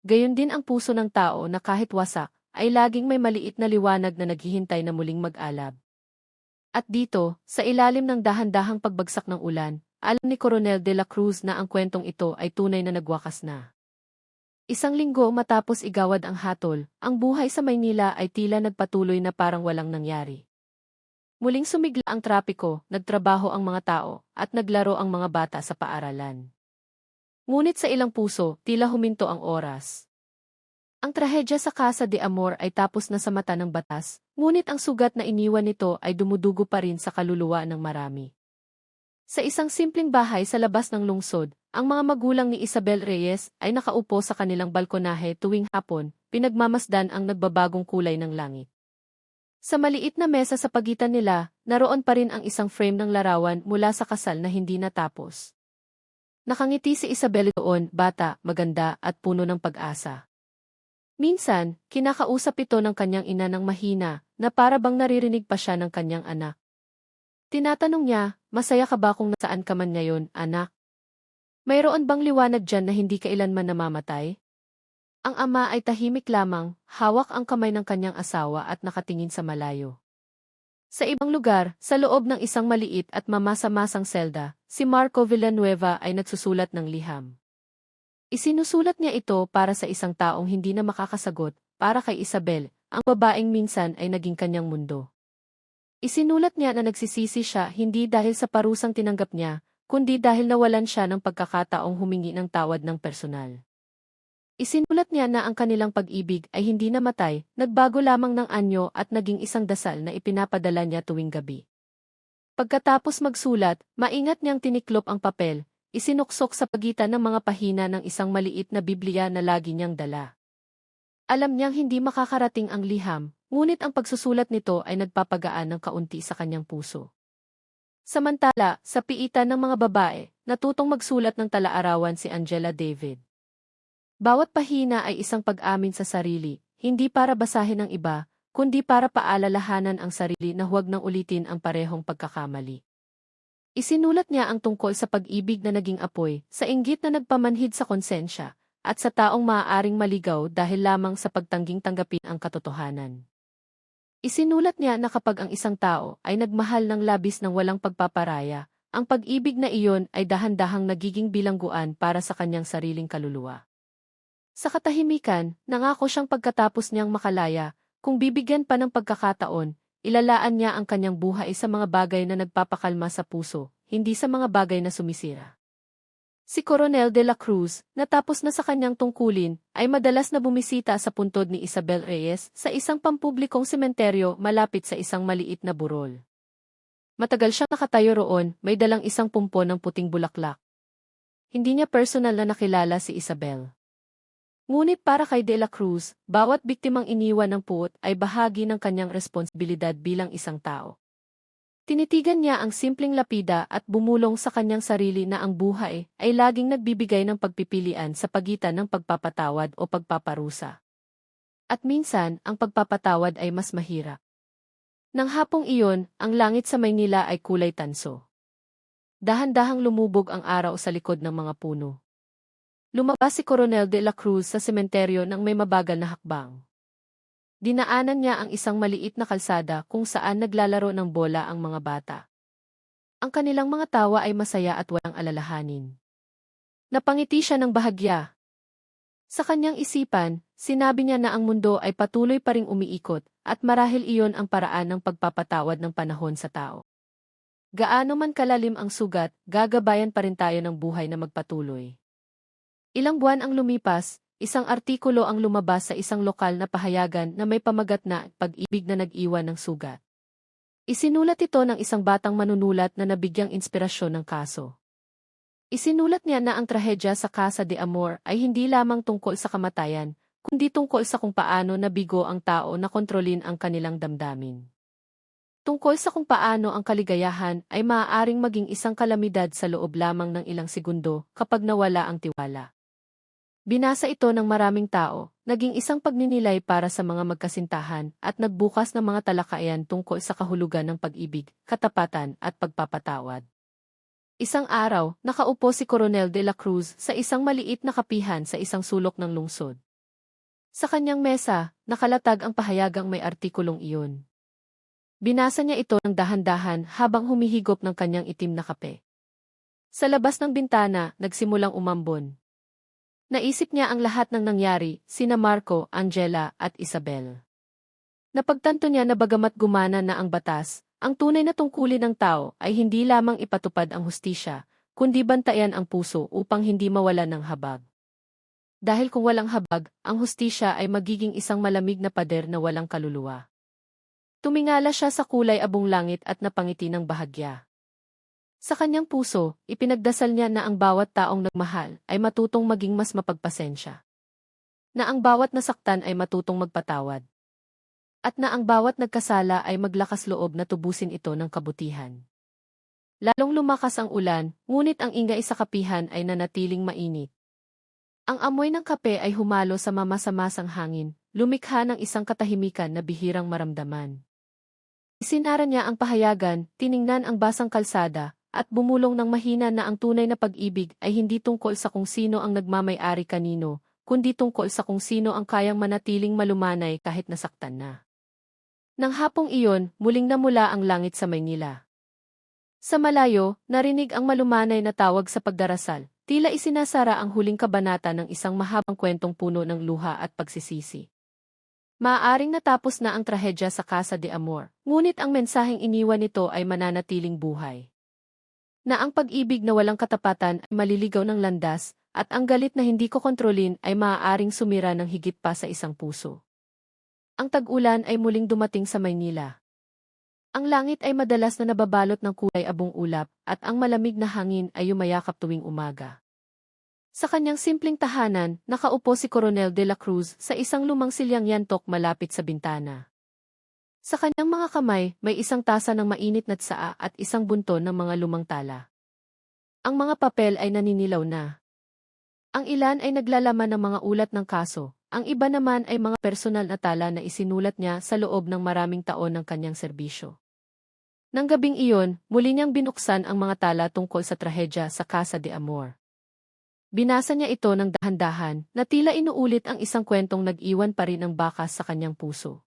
Gayon din ang puso ng tao na kahit wasak, ay laging may maliit na liwanag na naghihintay na muling mag-alab. At dito, sa ilalim ng dahan-dahang pagbagsak ng ulan, alam ni Coronel de la Cruz na ang kwentong ito ay tunay na nagwakas na. Isang linggo matapos igawad ang hatol, ang buhay sa Maynila ay tila nagpatuloy na parang walang nangyari. Muling sumigla ang trapiko, nagtrabaho ang mga tao, at naglaro ang mga bata sa paaralan. Ngunit sa ilang puso, tila huminto ang oras. Ang trahedya sa Casa de Amor ay tapos na sa mata ng batas, ngunit ang sugat na iniwan nito ay dumudugo pa rin sa kaluluwa ng marami. Sa isang simpleng bahay sa labas ng lungsod, ang mga magulang ni Isabel Reyes ay nakaupo sa kanilang balkonahe tuwing hapon, pinagmamasdan ang nagbabagong kulay ng langit. Sa maliit na mesa sa pagitan nila, naroon pa rin ang isang frame ng larawan mula sa kasal na hindi natapos. Nakangiti si Isabel doon, bata, maganda, at puno ng pag-asa. Minsan, kinakausap ito ng kanyang ina ng mahina, na para bang naririnig pa siya ng kanyang anak. Tinatanong niya, masaya ka ba kung nasaan ka man ngayon, anak? Mayroon bang liwanag dyan na hindi kailanman namamatay? Ang ama ay tahimik lamang, hawak ang kamay ng kanyang asawa at nakatingin sa malayo. Sa ibang lugar, sa loob ng isang maliit at mamasa-masang selda, si Marco Villanueva ay nagsusulat ng liham. Isinusulat niya ito para sa isang taong hindi na makakasagot, para kay Isabel, ang babaeng minsan ay naging kanyang mundo. Isinulat niya na nagsisisi siya hindi dahil sa parusang tinanggap niya, kundi dahil nawalan siya ng pagkakataong humingi ng tawad ng personal. Isinulat niya na ang kanilang pag-ibig ay hindi namatay, nagbago lamang ng anyo at naging isang dasal na ipinapadala niya tuwing gabi. Pagkatapos magsulat, maingat niyang tiniklop ang papel, isinuksok sa pagitan ng mga pahina ng isang maliit na Biblia na lagi niyang dala. Alam niyang hindi makakarating ang liham, ngunit ang pagsusulat nito ay nagpapagaan ng kaunti sa kanyang puso. Samantala, sa piitan ng mga babae, natutong magsulat ng tala-arawan si Angela David. Bawat pahina ay isang pag-amin sa sarili, hindi para basahin ng iba, kundi para paalalahanan ang sarili na huwag nang ulitin ang parehong pagkakamali. Isinulat niya ang tungkol sa pag-ibig na naging apoy, sa inggit na nagpamanhid sa konsensya, at sa taong maaaring maligaw dahil lamang sa pagtangging tanggapin ang katotohanan. Isinulat niya na kapag ang isang tao ay nagmahal ng labis ng walang pagpaparaya, ang pag-ibig na iyon ay dahan-dahang nagiging bilangguan para sa kanyang sariling kaluluwa. Sa katahimikan, nangako siyang pagkatapos niyang makalaya, kung bibigyan pa ng pagkakataon, ilalaan niya ang kanyang buhay sa mga bagay na nagpapakalma sa puso, hindi sa mga bagay na sumisira. Si Coronel de la Cruz, natapos na sa kanyang tungkulin, ay madalas na bumisita sa puntod ni Isabel Reyes sa isang pampublikong sementeryo malapit sa isang maliit na burol. Matagal siyang nakatayo roon, may dalang isang pumpon ng puting bulaklak. Hindi niya personal na nakilala si Isabel. Ngunit para kay De La Cruz, bawat biktimang iniwan ng puot ay bahagi ng kanyang responsibilidad bilang isang tao. Tinitigan niya ang simpleng lapida at bumulong sa kanyang sarili na ang buhay ay laging nagbibigay ng pagpipilian sa pagitan ng pagpapatawad o pagpaparusa. At minsan, ang pagpapatawad ay mas mahirap. Nang hapong iyon, ang langit sa Maynila ay kulay tanso. Dahan-dahang lumubog ang araw sa likod ng mga puno. Lumabas si Coronel de la Cruz sa sementeryo nang may mabagal na hakbang. Dinaanan niya ang isang maliit na kalsada kung saan naglalaro ng bola ang mga bata. Ang kanilang mga tawa ay masaya at walang alalahanin. Napangiti siya ng bahagya. Sa kanyang isipan, sinabi niya na ang mundo ay patuloy pa ring umiikot at marahil iyon ang paraan ng pagpapatawad ng panahon sa tao. Gaano man kalalim ang sugat, gagabayan pa rin tayo ng buhay na magpatuloy. Ilang buwan ang lumipas, isang artikulo ang lumabas sa isang lokal na pahayagan na may pamagat na pag-ibig na nag-iwan ng sugat. Isinulat ito ng isang batang manunulat na nabigyang inspirasyon ng kaso. Isinulat niya na ang trahedya sa Casa de Amor ay hindi lamang tungkol sa kamatayan, kundi tungkol sa kung paano nabigo ang tao na kontrolin ang kanilang damdamin. Tungkol sa kung paano ang kaligayahan ay maaaring maging isang kalamidad sa loob lamang ng ilang segundo kapag nawala ang tiwala. Binasa ito ng maraming tao, naging isang pagninilay para sa mga magkasintahan at nagbukas ng mga talakayan tungkol sa kahulugan ng pag-ibig, katapatan at pagpapatawad. Isang araw, nakaupo si Coronel de la Cruz sa isang maliit na kapihan sa isang sulok ng lungsod. Sa kanyang mesa, nakalatag ang pahayagang may artikulong iyon. Binasa niya ito ng dahan-dahan habang humihigop ng kanyang itim na kape. Sa labas ng bintana, nagsimulang umambon. Naisip niya ang lahat ng nangyari, sina Marco, Angela, at Isabel. Napagtanto niya na bagamat gumana na ang batas, ang tunay na tungkulin ng tao ay hindi lamang ipatupad ang hustisya, kundi bantayan ang puso upang hindi mawalan ng habag. Dahil kung walang habag, ang hustisya ay magiging isang malamig na pader na walang kaluluwa. Tumingala siya sa kulay abong langit at napangiti ng bahagya. Sa kanyang puso, ipinagdasal niya na ang bawat taong nagmahal ay matutong maging mas mapagpasensya. Na ang bawat nasaktan ay matutong magpatawad. At na ang bawat nagkasala ay maglakas loob na tubusin ito ng kabutihan. Lalong lumakas ang ulan, ngunit ang ingay sa kapihan ay nanatiling mainit. Ang amoy ng kape ay humalo sa mamasa-masang hangin, lumikha ng isang katahimikan na bihirang maramdaman. Isinara niya ang pahayagan, tiningnan ang basang kalsada, at bumulong ng mahina na ang tunay na pag-ibig ay hindi tungkol sa kung sino ang nagmamay-ari kanino, kundi tungkol sa kung sino ang kayang manatiling malumanay kahit nasaktan na. Nang hapong iyon, muling namula ang langit sa Maynila. Sa malayo, narinig ang malumanay na tawag sa pagdarasal. Tila isinasara ang huling kabanata ng isang mahabang kwentong puno ng luha at pagsisisi. Maaaring natapos na ang trahedya sa Casa de Amor, ngunit ang mensaheng iniwan nito ay mananatiling buhay. Na ang pag-ibig na walang katapatan ay maliligaw ng landas, at ang galit na hindi ko kontrolin ay maaaring sumira ng higit pa sa isang puso. Ang tag-ulan ay muling dumating sa Maynila. Ang langit ay madalas na nababalot ng kulay abong ulap, at ang malamig na hangin ay yumayakap tuwing umaga. Sa kanyang simpleng tahanan, nakaupo si Coronel de la Cruz sa isang lumang silyang yantok malapit sa bintana. Sa kanyang mga kamay, may isang tasa ng mainit na tsaa at isang bunton ng mga lumang tala. Ang mga papel ay naninilaw na. Ang ilan ay naglalaman ng mga ulat ng kaso, ang iba naman ay mga personal na tala na isinulat niya sa loob ng maraming taon ng kanyang serbisyo. Nang gabing iyon, muli niyang binuksan ang mga tala tungkol sa trahedya sa Casa de Amor. Binasa niya ito ng dahan-dahan, na tila inuulit ang isang kwentong nag-iwan pa rin ng bakas sa kanyang puso.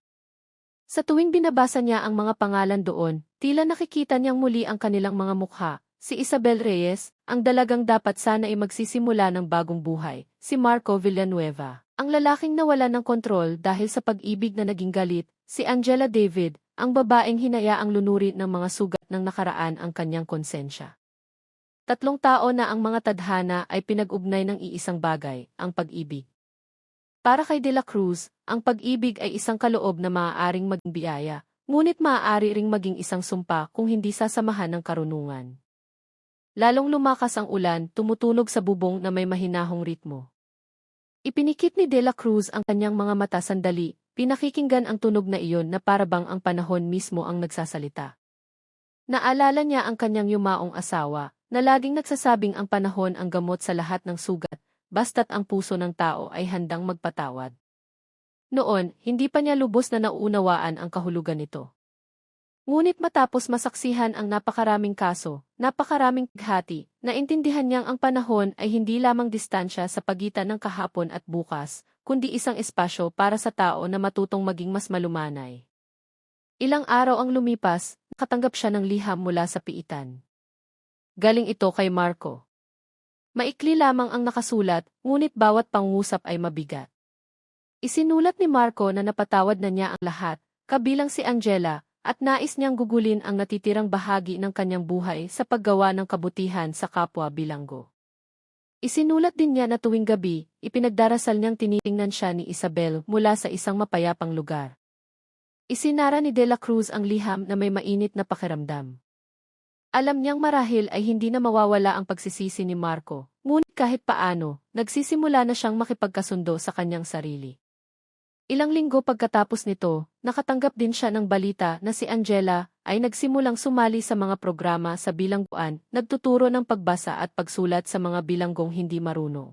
Sa tuwing binabasa niya ang mga pangalan doon, tila nakikita niyang muli ang kanilang mga mukha, si Isabel Reyes, ang dalagang dapat sana ay magsisimula ng bagong buhay, si Marco Villanueva, ang lalaking nawala ng kontrol dahil sa pag-ibig na naging galit, si Angela David, ang babaeng hinayaang lunurin ng mga sugat ng nakaraan ang kanyang konsensya. 3 tao na ang mga tadhana ay pinag-ugnay ng iisang bagay, ang pag-ibig. Para kay De La Cruz, ang pag-ibig ay isang kaloob na maaaring maging biyaya, ngunit maaari ring maging isang sumpa kung hindi sasamahan ng karunungan. Lalong lumakas ang ulan, tumutunog sa bubong na may mahinahong ritmo. Ipinikit ni De La Cruz ang kanyang mga mata sandali, pinakikinggan ang tunog na iyon na parabang ang panahon mismo ang nagsasalita. Naalala niya ang kanyang yumaong asawa, na laging nagsasabing ang panahon ang gamot sa lahat ng sugat, basta't ang puso ng tao ay handang magpatawad. Noon, hindi pa niya lubos na nauunawaan ang kahulugan nito. Ngunit matapos masaksihan ang napakaraming kaso, napakaraming pighati, naintindihan niyang ang panahon ay hindi lamang distansya sa pagitan ng kahapon at bukas, kundi isang espasyo para sa tao na matutong maging mas malumanay. Ilang araw ang lumipas, nakatanggap siya ng liham mula sa piitan. Galing ito kay Marco. Maikli lamang ang nakasulat, ngunit bawat pangusap ay mabigat. Isinulat ni Marco na napatawad na niya ang lahat, kabilang si Angela, at nais niyang gugulin ang natitirang bahagi ng kanyang buhay sa paggawa ng kabutihan sa kapwa bilanggo. Isinulat din niya na tuwing gabi, ipinagdarasal niyang tinitingnan siya ni Isabel mula sa isang mapayapang lugar. Isinara ni De La Cruz ang liham na may mainit na pakiramdam. Alam niyang marahil ay hindi na mawawala ang pagsisisi ni Marco, ngunit kahit paano, nagsisimula na siyang makipagkasundo sa kanyang sarili. Ilang linggo pagkatapos nito, nakatanggap din siya ng balita na si Angela ay nagsimulang sumali sa mga programa sa bilangguan, nagtuturo ng pagbasa at pagsulat sa mga bilanggong hindi marunong.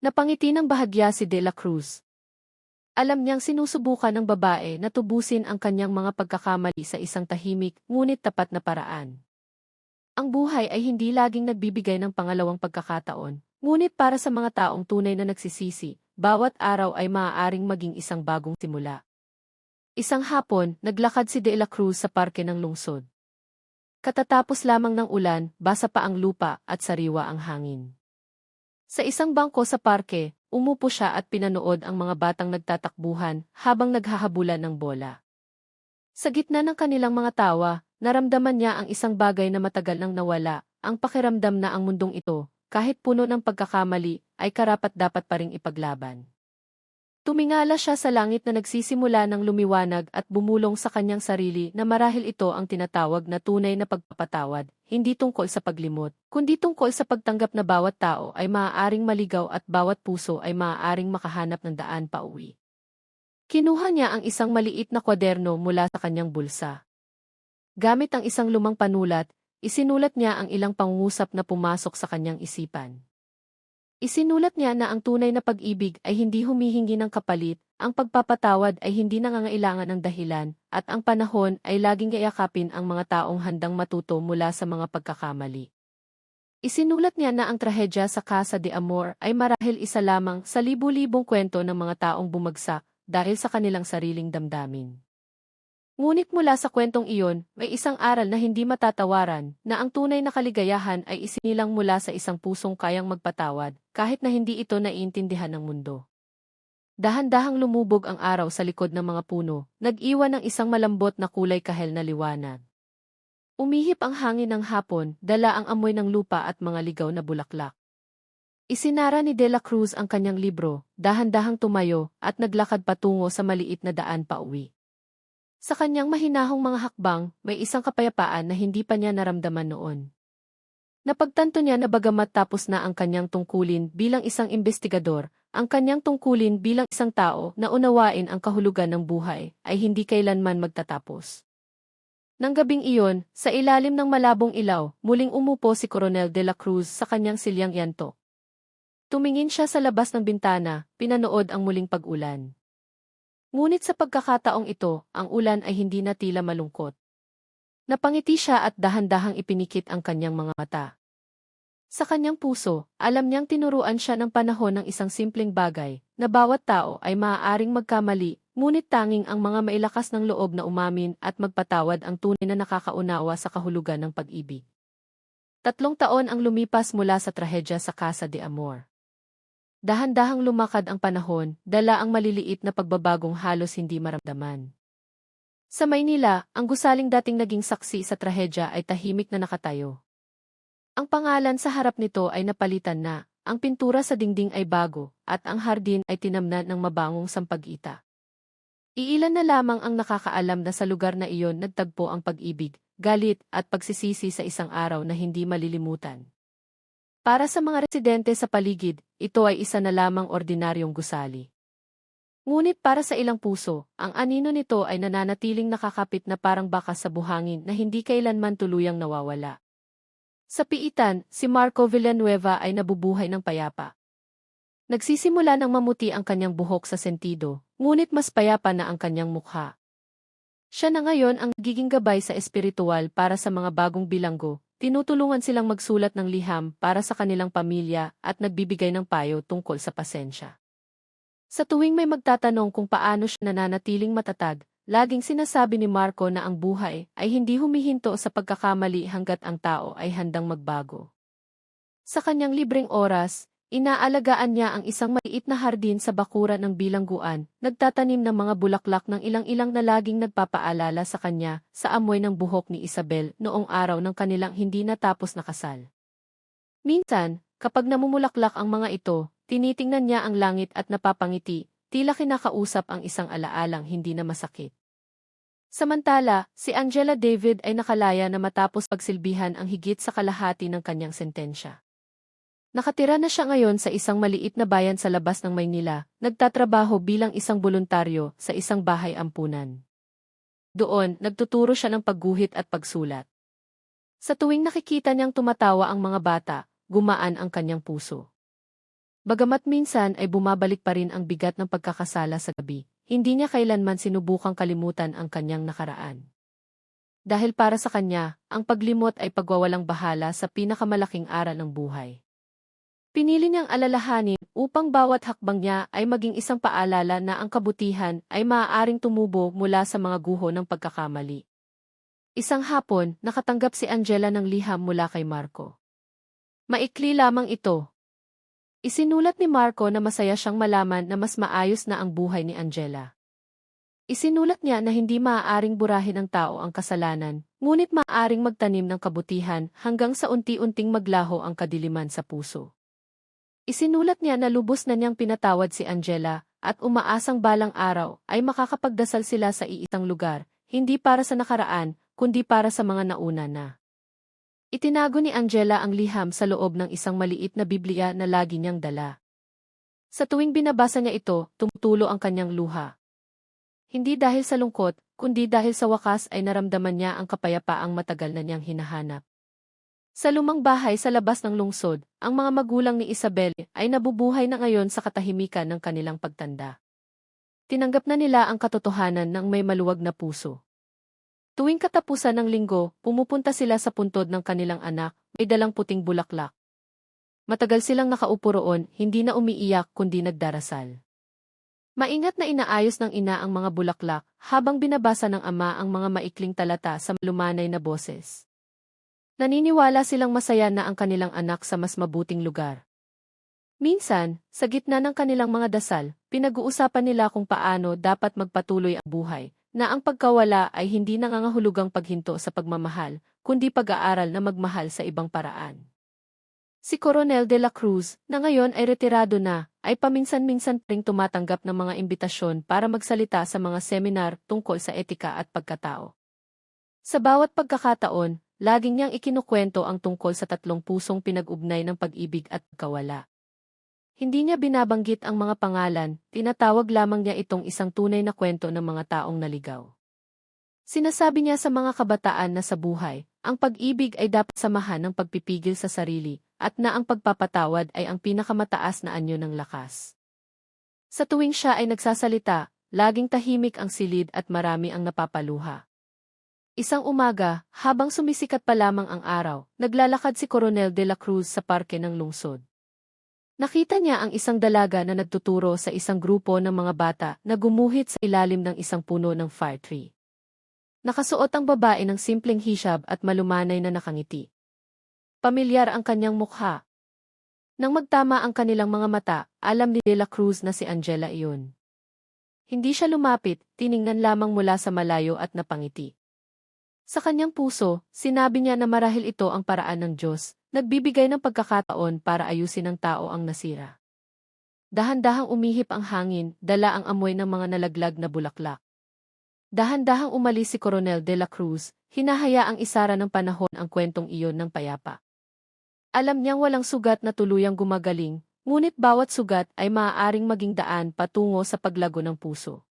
Napangiti ng bahagya si De La Cruz. Alam niyang sinusubukan ng babae na tubusin ang kanyang mga pagkakamali sa isang tahimik, ngunit tapat na paraan. Ang buhay ay hindi laging nagbibigay ng pangalawang pagkakataon, ngunit para sa mga taong tunay na nagsisisi, bawat araw ay maaaring maging isang bagong simula. Isang hapon, naglakad si De La Cruz sa parke ng lungsod. Katatapos lamang ng ulan, basa pa ang lupa at sariwa ang hangin. Sa isang bangko sa parke, umupo siya at pinanood ang mga batang nagtatakbuhan habang naghahabulan ng bola. Sa gitna ng kanilang mga tawa, naramdaman niya ang isang bagay na matagal nang nawala, ang pakiramdam na ang mundong ito, kahit puno ng pagkakamali, ay karapat-dapat pa ring ipaglaban. Tumingala siya sa langit na nagsisimula ng lumiwanag at bumulong sa kanyang sarili na marahil ito ang tinatawag na tunay na pagpapatawad, hindi tungkol sa paglimot, kundi tungkol sa pagtanggap na bawat tao ay maaaring maligaw at bawat puso ay maaaring makahanap ng daan pauwi. Kinuha niya ang isang maliit na kwaderno mula sa kanyang bulsa. Gamit ang isang lumang panulat, isinulat niya ang ilang pangungusap na pumasok sa kanyang isipan. Isinulat niya na ang tunay na pag-ibig ay hindi humihingi ng kapalit, ang pagpapatawad ay hindi nangangailangan ng dahilan, at ang panahon ay laging yayakapin ang mga taong handang matuto mula sa mga pagkakamali. Isinulat niya na ang trahedya sa Casa de Amor ay marahil isa lamang sa libu-libong kwento ng mga taong bumagsak dahil sa kanilang sariling damdamin. Ngunit mula sa kwentong iyon, may isang aral na hindi matatawaran, na ang tunay na kaligayahan ay isinilang mula sa isang pusong kayang magpatawad, kahit na hindi ito naiintindihan ng mundo. Dahan-dahang lumubog ang araw sa likod ng mga puno, nag-iwan ng isang malambot na kulay kahel na liwanag. Umihip ang hangin ng hapon, dala ang amoy ng lupa at mga ligaw na bulaklak. Isinara ni De La Cruz ang kanyang libro, dahan-dahang tumayo, at naglakad patungo sa maliit na daan pauwi. Sa kanyang mahinahong mga hakbang, may isang kapayapaan na hindi pa niya naramdaman noon. Napagtanto niya na bagamat tapos na ang kanyang tungkulin bilang isang investigador, ang kanyang tungkulin bilang isang tao na unawain ang kahulugan ng buhay ay hindi kailanman magtatapos. Nang gabing iyon, sa ilalim ng malabong ilaw, muling umupo si Coronel De La Cruz sa kanyang silyang yanto. Tumingin siya sa labas ng bintana, pinanood ang muling pag-ulan. Ngunit sa pagkakataong ito, ang ulan ay hindi na tila malungkot. Napangiti siya at dahan-dahang ipinikit ang kanyang mga mata. Sa kanyang puso, alam niyang tinuruan siya ng panahon ng isang simpleng bagay, na bawat tao ay maaaring magkamali, ngunit tanging ang mga mailakas ng loob na umamin at magpatawad ang tunay na nakakaunawa sa kahulugan ng pag-ibig. 3 taon ang lumipas mula sa trahedya sa Casa de Amor. Dahan-dahang lumakad ang panahon, dala ang maliliit na pagbabagong halos hindi maramdaman. Sa Maynila, ang gusaling dating naging saksi sa trahedya ay tahimik na nakatayo. Ang pangalan sa harap nito ay napalitan na, ang pintura sa dingding ay bago, at ang hardin ay tinamnan ng mabangong sampag-ita. Iilan na lamang ang nakakaalam na sa lugar na iyon nagtagpo ang pag-ibig, galit at pagsisisi sa isang araw na hindi malilimutan. Para sa mga residente sa paligid, ito ay isa na lamang ordinaryong gusali. Ngunit para sa ilang puso, ang anino nito ay nananatiling nakakapit na parang bakas sa buhangin na hindi kailanman tuluyang nawawala. Sa piitan, si Marco Villanueva ay nabubuhay ng payapa. Nagsisimula ng mamuti ang kanyang buhok sa sentido, ngunit mas payapa na ang kanyang mukha. Siya na ngayon ang nagiging gabay sa espiritual para sa mga bagong bilanggo. Tinutulungan silang magsulat ng liham para sa kanilang pamilya at nagbibigay ng payo tungkol sa pasensya. Sa tuwing may magtatanong kung paano siya nananatiling matatag, laging sinasabi ni Marco na ang buhay ay hindi humihinto sa pagkakamali hanggat ang tao ay handang magbago. Sa kanyang libreng oras, inaalagaan niya ang isang maliit na hardin sa bakuran ng bilangguan, nagtatanim ng mga bulaklak ng ilang-ilang na laging nagpapaalala sa kanya sa amoy ng buhok ni Isabel noong araw ng kanilang hindi natapos na kasal. Minsan, kapag namumulaklak ang mga ito, tinitingnan niya ang langit at napapangiti, tila kinakausap ang isang alaalang hindi na masakit. Samantala, si Angela David ay nakalaya na matapos pagsilbihan ang higit sa kalahati ng kanyang sentensya. Nakatira na siya ngayon sa isang maliit na bayan sa labas ng Maynila, nagtatrabaho bilang isang voluntaryo sa isang bahay ampunan. Doon, nagtuturo siya ng pagguhit at pagsulat. Sa tuwing nakikita niyang tumatawa ang mga bata, gumaan ang kanyang puso. Bagamat minsan ay bumabalik pa rin ang bigat ng pagkakasala sa gabi, hindi niya kailanman sinubukang kalimutan ang kanyang nakaraan. Dahil para sa kanya, ang paglimot ay pagwawalang bahala sa pinakamalaking aral ng buhay. Pinili niyang alalahanin upang bawat hakbang niya ay maging isang paalala na ang kabutihan ay maaaring tumubo mula sa mga guho ng pagkakamali. Isang hapon, nakatanggap si Angela ng liham mula kay Marco. Maikli lamang ito. Isinulat ni Marco na masaya siyang malaman na mas maayos na ang buhay ni Angela. Isinulat niya na hindi maaaring burahin ng tao ang kasalanan, ngunit maaaring magtanim ng kabutihan hanggang sa unti-unting maglaho ang kadiliman sa puso. Isinulat niya na lubos na niyang pinatawad si Angela at umaasang balang araw ay makakapagdasal sila sa iisang lugar, hindi para sa nakaraan, kundi para sa mga nauna na. Itinago ni Angela ang liham sa loob ng isang maliit na Biblia na lagi niyang dala. Sa tuwing binabasa niya ito, tumutulo ang kanyang luha. Hindi dahil sa lungkot, kundi dahil sa wakas ay naramdaman niya ang kapayapaang matagal na niyang hinahanap. Sa lumang bahay sa labas ng lungsod, ang mga magulang ni Isabel ay nabubuhay na ngayon sa katahimikan ng kanilang pagtanda. Tinanggap na nila ang katotohanan ng may maluwag na puso. Tuwing katapusan ng linggo, pumupunta sila sa puntod ng kanilang anak, may dalang puting bulaklak. Matagal silang nakaupo roon, hindi na umiiyak kundi nagdarasal. Maingat na inaayos ng ina ang mga bulaklak, habang binabasa ng ama ang mga maikling talata sa malumanay na boses. Naniniwala silang masaya na ang kanilang anak sa mas mabuting lugar. Minsan, sa gitna ng kanilang mga dasal, pinag-uusapan nila kung paano dapat magpatuloy ang buhay, na ang pagkawala ay hindi nangangahulugang paghinto sa pagmamahal, kundi pag-aaral na magmahal sa ibang paraan. Si Coronel de la Cruz, na ngayon ay retirado na, ay paminsan-minsan ring tumatanggap ng mga imbitasyon para magsalita sa mga seminar tungkol sa etika at pagkatao. Sa bawat pagkakataon, laging niyang ikinukwento ang tungkol sa tatlong pusong pinag-ugnay ng pag-ibig at pagkawala. Hindi niya binabanggit ang mga pangalan, tinatawag lamang niya itong isang tunay na kwento ng mga taong naligaw. Sinasabi niya sa mga kabataan na sa buhay, ang pag-ibig ay dapat samahan ng pagpipigil sa sarili, at na ang pagpapatawad ay ang pinakamataas na anyo ng lakas. Sa tuwing siya ay nagsasalita, laging tahimik ang silid at marami ang napapaluha. Isang umaga, habang sumisikat pa lamang ang araw, naglalakad si Coronel de la Cruz sa parke ng lungsod. Nakita niya ang isang dalaga na nagtuturo sa isang grupo ng mga bata na gumuhit sa ilalim ng isang puno ng fir tree. Nakasuot ang babae ng simpleng hijab at malumanay na nakangiti. Pamilyar ang kanyang mukha. Nang magtama ang kanilang mga mata, alam ni De La Cruz na si Angela iyon. Hindi siya lumapit, tiningnan lamang mula sa malayo at napangiti. Sa kanyang puso, sinabi niya na marahil ito ang paraan ng Diyos, nagbibigay ng pagkakataon para ayusin ng tao ang nasira. Dahan-dahang umihip ang hangin, dala ang amoy ng mga nalaglag na bulaklak. Dahan-dahang umalis si Coronel de la Cruz, hinahayaang isara ng panahon ang kwentong iyon ng payapa. Alam niyang walang sugat na tuluyang gumagaling, ngunit bawat sugat ay maaaring maging daan patungo sa paglago ng puso.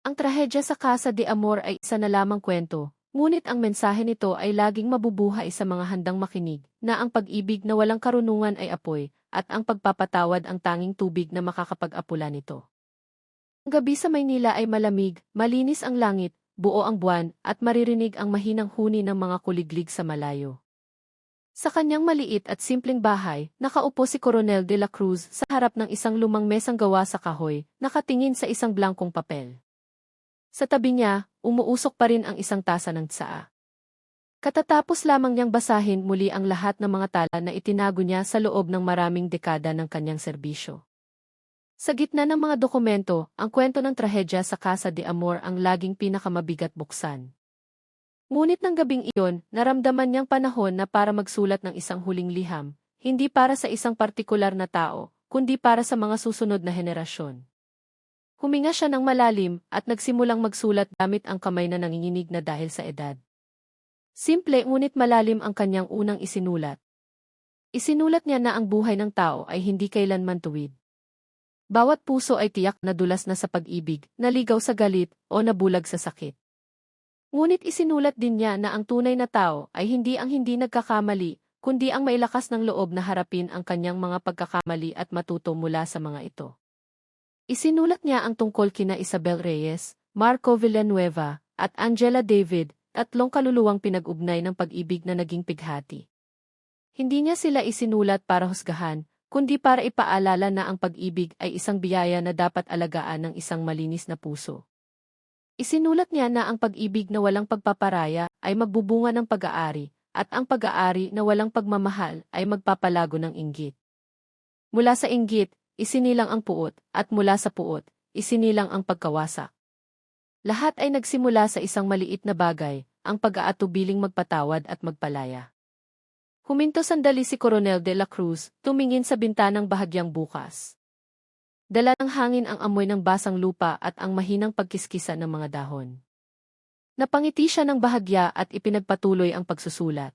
Ang trahedya sa Casa de Amor ay isa na lamang kwento, ngunit ang mensahe nito ay laging mabubuhay sa mga handang makinig, na ang pag-ibig na walang karunungan ay apoy, at ang pagpapatawad ang tanging tubig na makakapag-apula nito. Ang gabi sa Maynila ay malamig, malinis ang langit, buo ang buwan, at maririnig ang mahinang huni ng mga kuliglig sa malayo. Sa kanyang maliit at simpleng bahay, nakaupo si Coronel de la Cruz sa harap ng isang lumang mesang gawa sa kahoy, nakatingin sa isang blangkong papel. Sa tabi niya, umuusok pa rin ang isang tasa ng tsaa. Katatapos lamang niyang basahin muli ang lahat ng mga tala na itinago niya sa loob ng maraming dekada ng kanyang serbisyo. Sa gitna ng mga dokumento, ang kwento ng trahedya sa Casa de Amor ang laging pinakamabigat buksan. Ngunit ng gabing iyon, naramdaman niyang panahon na para magsulat ng isang huling liham, hindi para sa isang partikular na tao, kundi para sa mga susunod na henerasyon. Huminga siya ng malalim at nagsimulang magsulat gamit ang kamay na nanginginig na dahil sa edad. Simple ngunit malalim ang kanyang unang isinulat. Isinulat niya na ang buhay ng tao ay hindi kailanman tuwid. Bawat puso ay tiyak na dulas na sa pag-ibig, naligaw sa galit, o nabulag sa sakit. Ngunit isinulat din niya na ang tunay na tao ay hindi ang hindi nagkakamali, kundi ang mailakas ng loob na harapin ang kanyang mga pagkakamali at matuto mula sa mga ito. Isinulat niya ang tungkol kina Isabel Reyes, Marco Villanueva, at Angela David, tatlong kaluluwang pinag-ugnay ng pag-ibig na naging pighati. Hindi niya sila isinulat para husgahan, kundi para ipaalala na ang pag-ibig ay isang biyaya na dapat alagaan ng isang malinis na puso. Isinulat niya na ang pag-ibig na walang pagpaparaya ay magbubunga ng pag-aari, at ang pag-aari na walang pagmamahal ay magpapalago ng inggit. Mula sa inggit, isinilang ang puot, at mula sa puot, isinilang ang pagkawasak. Lahat ay nagsimula sa isang maliit na bagay, ang pag-aatubiling magpatawad at magpalaya. Huminto sandali si Coronel de la Cruz, tumingin sa bintanang bahagyang bukas. Dala ng hangin ang amoy ng basang lupa at ang mahinang pagkiskisa ng mga dahon. Napangiti siya ng bahagya at ipinagpatuloy ang pagsusulat.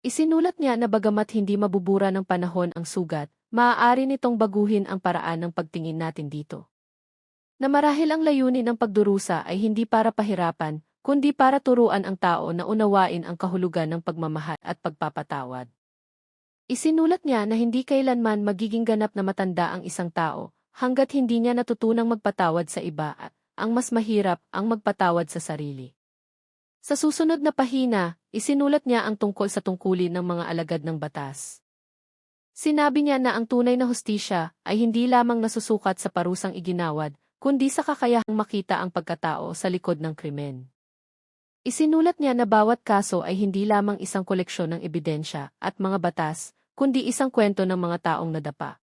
Isinulat niya na bagamat hindi mabubura ng panahon ang sugat, maaari nitong baguhin ang paraan ng pagtingin natin dito. Na marahil ang layunin ng pagdurusa ay hindi para pahirapan, kundi para turuan ang tao na unawain ang kahulugan ng pagmamahal at pagpapatawad. Isinulat niya na hindi kailanman magiging ganap na matanda ang isang tao, hanggat hindi niya natutunang magpatawad sa iba at, ang mas mahirap, ang magpatawad sa sarili. Sa susunod na pahina, isinulat niya ang tungkol sa tungkulin ng mga alagad ng batas. Sinabi niya na ang tunay na hustisya ay hindi lamang nasusukat sa parusang iginawad, kundi sa kakayahang makita ang pagkatao sa likod ng krimen. Isinulat niya na bawat kaso ay hindi lamang isang koleksyon ng ebidensya at mga batas, kundi isang kwento ng mga taong nadapa.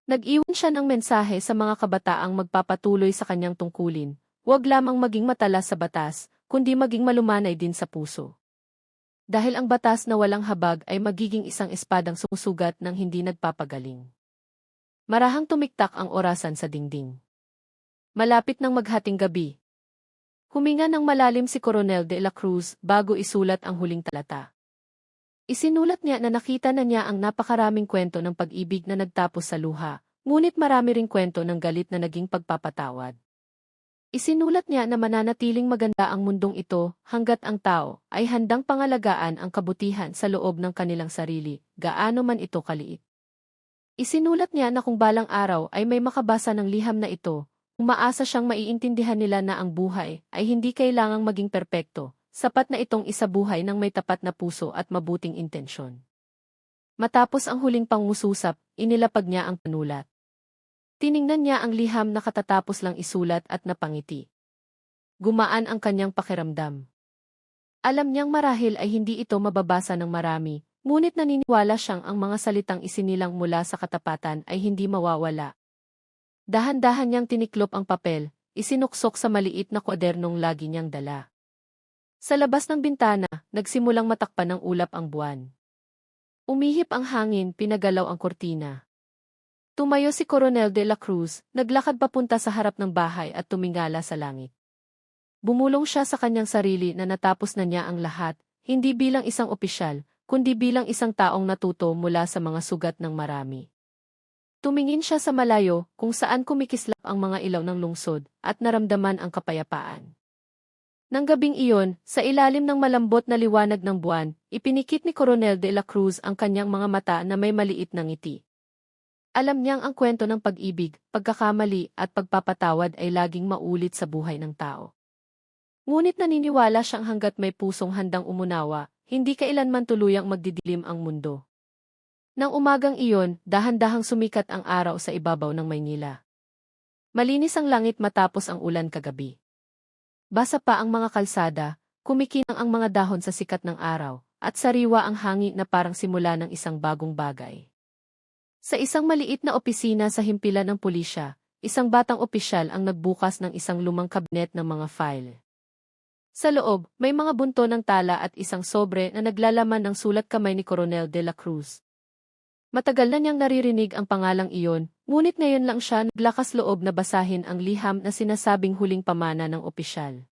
Nag-iwan siya ng mensahe sa mga kabataang magpapatuloy sa kanyang tungkulin, huwag lamang maging matalas sa batas, kundi maging malumanay din sa puso. Dahil ang batas na walang habag ay magiging isang espadang sumusugat ng hindi nagpapagaling. Marahang tumiktak ang orasan sa dingding. Malapit ng maghating gabi. Huminga ng malalim si Coronel de la Cruz bago isulat ang huling talata. Isinulat niya na nakita na niya ang napakaraming kwento ng pag-ibig na nagtapos sa luha, ngunit marami ring kwento ng galit na naging pagpapatawad. Isinulat niya na mananatiling maganda ang mundong ito hanggat ang tao ay handang pangalagaan ang kabutihan sa loob ng kanilang sarili, gaano man ito kaliit. Isinulat niya na kung balang araw ay may makabasa ng liham na ito, umaasa siyang maiintindihan nila na ang buhay ay hindi kailangang maging perpekto, sapat na itong isabuhay ng may tapat na puso at mabuting intensyon. Matapos ang huling pangususap, inilapag niya ang panulat. Tiningnan niya ang liham na katatapos lang isulat at napangiti. Gumaan ang kanyang pakiramdam. Alam niyang marahil ay hindi ito mababasa ng marami, ngunit naniniwala siyang ang mga salitang isinilang mula sa katapatan ay hindi mawawala. Dahan-dahan niyang tiniklop ang papel, isinuksok sa maliit na kwadernong lagi niyang dala. Sa labas ng bintana, nagsimulang matakpan ng ulap ang buwan. Umihip ang hangin, pinagalaw ang kortina. Tumayo si Coronel de la Cruz, naglakad papunta sa harap ng bahay at tumingala sa langit. Bumulong siya sa kanyang sarili na natapos na niya ang lahat, hindi bilang isang opisyal, kundi bilang isang taong natuto mula sa mga sugat ng marami. Tumingin siya sa malayo, kung saan kumikislap ang mga ilaw ng lungsod, at naramdaman ang kapayapaan. Nang gabing iyon, sa ilalim ng malambot na liwanag ng buwan, ipinikit ni Coronel de la Cruz ang kanyang mga mata na may maliit na ngiti. Alam niyang ang kwento ng pag-ibig, pagkakamali at pagpapatawad ay laging maulit sa buhay ng tao. Ngunit naniniwala siyang hanggat may pusong handang umunawa, hindi kailanman tuluyang magdidilim ang mundo. Nang umagang iyon, dahan-dahang sumikat ang araw sa ibabaw ng Maynila. Malinis ang langit matapos ang ulan kagabi. Basa pa ang mga kalsada, kumikinang ang mga dahon sa sikat ng araw, at sariwa ang hangin na parang simula ng isang bagong bagay. Sa isang maliit na opisina sa himpilan ng pulisya, isang batang opisyal ang nagbukas ng isang lumang kabinet ng mga file. Sa loob, may mga bunto ng tala at isang sobre na naglalaman ng sulat kamay ni Coronel de la Cruz. Matagal na niyang naririnig ang pangalang iyon, ngunit ngayon lang siya naglakas loob na basahin ang liham na sinasabing huling pamana ng opisyal.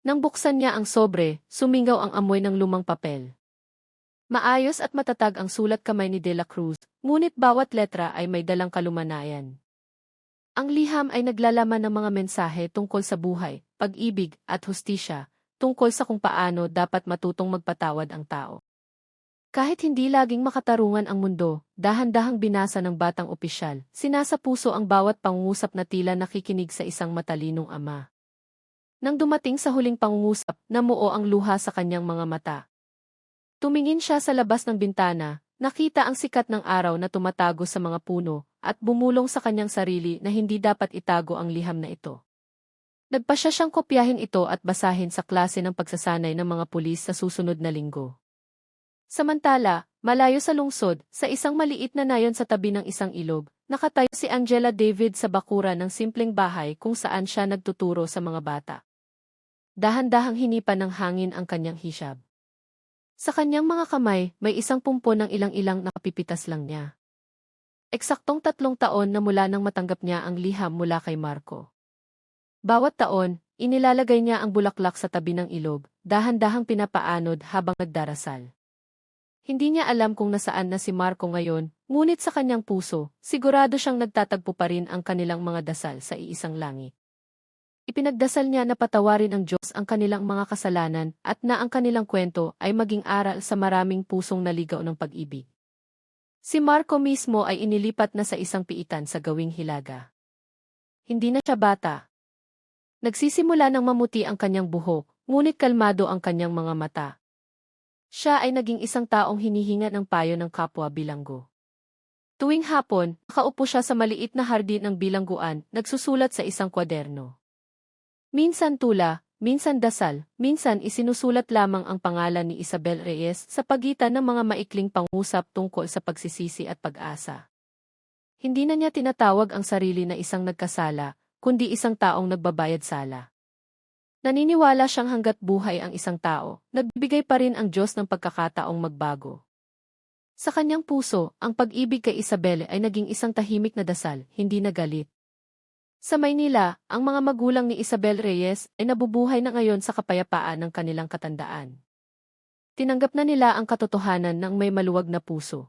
Nang buksan niya ang sobre, sumingaw ang amoy ng lumang papel. Maayos at matatag ang sulat kamay ni De la Cruz, ngunit bawat letra ay may dalang kalumanayan. Ang liham ay naglalaman ng mga mensahe tungkol sa buhay, pag-ibig, at hustisya, tungkol sa kung paano dapat matutong magpatawad ang tao. Kahit hindi laging makatarungan ang mundo, dahan-dahang binasa ng batang opisyal, sinasapuso ang bawat pangungusap na tila nakikinig sa isang matalinong ama. Nang dumating sa huling pangungusap, namuo ang luha sa kanyang mga mata. Tumingin siya sa labas ng bintana, nakita ang sikat ng araw na tumatago sa mga puno, at bumulong sa kanyang sarili na hindi dapat itago ang liham na ito. Nagpasya siyang kopyahin ito at basahin sa klase ng pagsasanay ng mga pulis sa susunod na linggo. Samantala, malayo sa lungsod, sa isang maliit na nayon sa tabi ng isang ilog, nakatayo si Angela David sa bakuran ng simpleng bahay kung saan siya nagtuturo sa mga bata. Dahan-dahang hinipan ng hangin ang kanyang hijab. Sa kanyang mga kamay, may isang pumpo ng ilang-ilang na kapipitas lang niya. Eksaktong 3 taon na mula nang matanggap niya ang liham mula kay Marco. Bawat taon, inilalagay niya ang bulaklak sa tabi ng ilog, dahan-dahang pinapaanod habang nagdarasal. Hindi niya alam kung nasaan na si Marco ngayon, ngunit sa kanyang puso, sigurado siyang nagtatagpo pa rin ang kanilang mga dasal sa iisang langit. Ipinagdasal niya na patawarin ng Diyos ang kanilang mga kasalanan at na ang kanilang kwento ay maging aral sa maraming pusong naligaw ng pag-ibig. Si Marco mismo ay inilipat na sa isang piitan sa gawing hilaga. Hindi na siya bata. Nagsisimula ng mamuti ang kanyang buhok, ngunit kalmado ang kanyang mga mata. Siya ay naging isang taong hinihinga ng payo ng kapwa bilanggo. Tuwing hapon, nakaupo siya sa maliit na hardin ng bilangguan, nagsusulat sa isang kwaderno. Minsan tula, minsan dasal, minsan isinusulat lamang ang pangalan ni Isabel Reyes sa pagitan ng mga maikling pangusap tungkol sa pagsisisi at pag-asa. Hindi na niya tinatawag ang sarili na isang nagkasala, kundi isang taong nagbabayad sala. Naniniwala siyang hanggat buhay ang isang tao, nagbibigay pa rin ang Diyos ng pagkakataong magbago. Sa kanyang puso, ang pag-ibig kay Isabel ay naging isang tahimik na dasal, hindi na galit. Sa Maynila, ang mga magulang ni Isabel Reyes ay nabubuhay na ngayon sa kapayapaan ng kanilang katandaan. Tinanggap na nila ang katotohanan ng may maluwag na puso.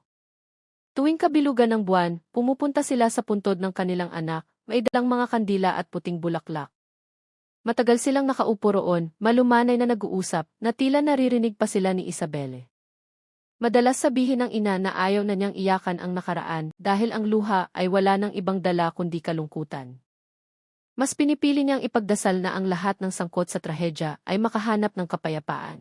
Tuwing kabilugan ng buwan, pumupunta sila sa puntod ng kanilang anak, may dalang mga kandila at puting bulaklak. Matagal silang nakaupo roon, malumanay na nag-uusap, na tila naririnig pa sila ni Isabel. Madalas sabihin ng ina na ayaw na niyang iyakan ang nakaraan dahil ang luha ay wala ng ibang dala kundi kalungkutan. Mas pinipili niyang ipagdasal na ang lahat ng sangkot sa trahedya ay makahanap ng kapayapaan.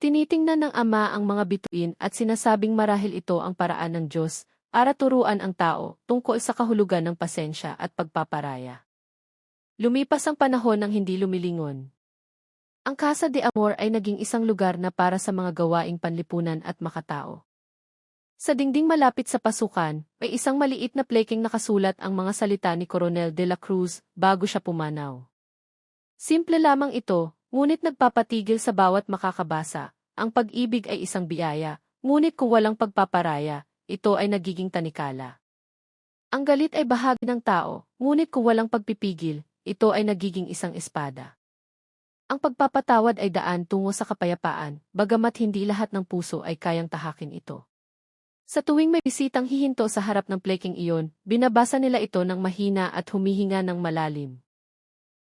Tinitingnan ng ama ang mga bituin at sinasabing marahil ito ang paraan ng Diyos para turuan ang tao tungkol sa kahulugan ng pasensya at pagpaparaya. Lumipas ang panahon ng hindi lumilingon. Ang Casa de Amor ay naging isang lugar na para sa mga gawaing panlipunan at makatao. Sa dingding malapit sa pasukan, may isang maliit na plekeng nakasulat ang mga salita ni Coronel de la Cruz bago siya pumanaw. Simple lamang ito, ngunit nagpapatigil sa bawat makakabasa. Ang pag-ibig ay isang biyaya, ngunit kung walang pagpaparaya, ito ay nagiging tanikala. Ang galit ay bahagi ng tao, ngunit kung walang pagpipigil, ito ay nagiging isang espada. Ang pagpapatawad ay daan tungo sa kapayapaan, bagamat hindi lahat ng puso ay kayang tahakin ito. Sa tuwing may bisitang hihinto sa harap ng plekeng iyon, binabasa nila ito ng mahina at humihinga ng malalim.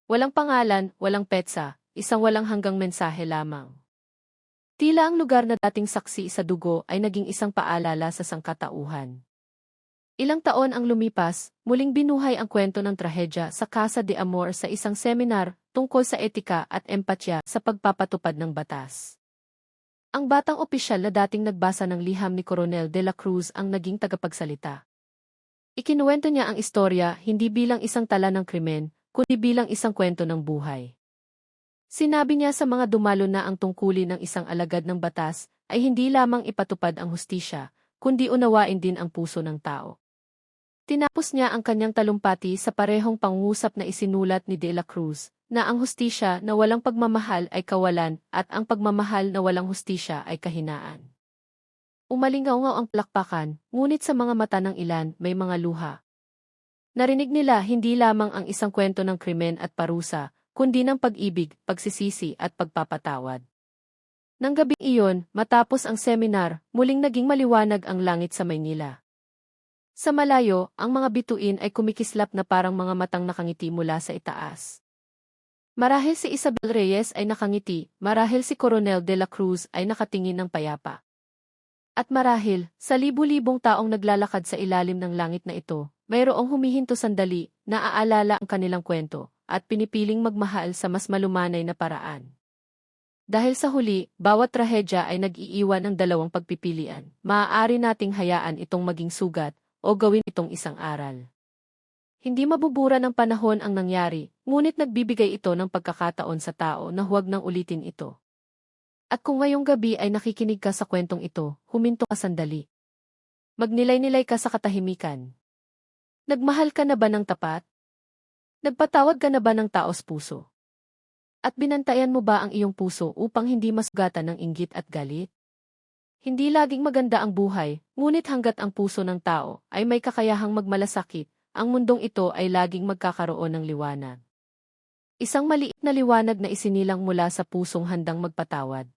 Walang pangalan, walang petsa, isang walang hanggang mensahe lamang. Tila ang lugar na dating saksi sa dugo ay naging isang paalala sa sangkatauhan. Ilang taon ang lumipas, muling binuhay ang kwento ng trahedya sa Casa de Amor sa isang seminar tungkol sa etika at empatya sa pagpapatupad ng batas. Ang batang opisyal na dating nagbasa ng liham ni Coronel de la Cruz ang naging tagapagsalita. Ikinuwento niya ang istorya hindi bilang isang tala ng krimen, kundi bilang isang kwento ng buhay. Sinabi niya sa mga dumalo na ang tungkulin ng isang alagad ng batas ay hindi lamang ipatupad ang hustisya, kundi unawain din ang puso ng tao. Tinapos niya ang kanyang talumpati sa parehong pangungusap na isinulat ni de la Cruz, na ang hustisya na walang pagmamahal ay kawalan at ang pagmamahal na walang hustisya ay kahinaan. Umalingaw-ngaw ang plakpakan, ngunit sa mga mata ng ilan may mga luha. Narinig nila hindi lamang ang isang kwento ng krimen at parusa, kundi ng pag-ibig, pagsisisi at pagpapatawad. Nang gabing iyon, matapos ang seminar, muling naging maliwanag ang langit sa Maynila. Sa malayo, ang mga bituin ay kumikislap na parang mga matang nakangiti mula sa itaas. Marahil si Isabel Reyes ay nakangiti, marahil si Coronel de la Cruz ay nakatingin ng payapa. At marahil, sa libu-libong taong naglalakad sa ilalim ng langit na ito, mayroong humihinto sandali, naaalala ang kanilang kwento, at pinipiling magmahal sa mas malumanay na paraan. Dahil sa huli, bawat trahedya ay nag-iiwan ng dalawang pagpipilian. Maaari nating hayaan itong maging sugat, o gawin itong isang aral. Hindi mabubura ng panahon ang nangyari, ngunit nagbibigay ito ng pagkakataon sa tao na huwag nang ulitin ito. At kung ngayong gabi ay nakikinig ka sa kwentong ito, huminto ka sandali. Magnilay-nilay ka sa katahimikan. Nagmahal ka na ba ng tapat? Nagpatawad ka na ba ng taos puso? At binantayan mo ba ang iyong puso upang hindi masugatan ng inggit at galit? Hindi laging maganda ang buhay, ngunit hanggat ang puso ng tao ay may kakayahang magmalasakit, ang mundong ito ay laging magkakaroon ng liwanag. Isang maliit na liwanag na isinilang mula sa pusong handang magpatawad.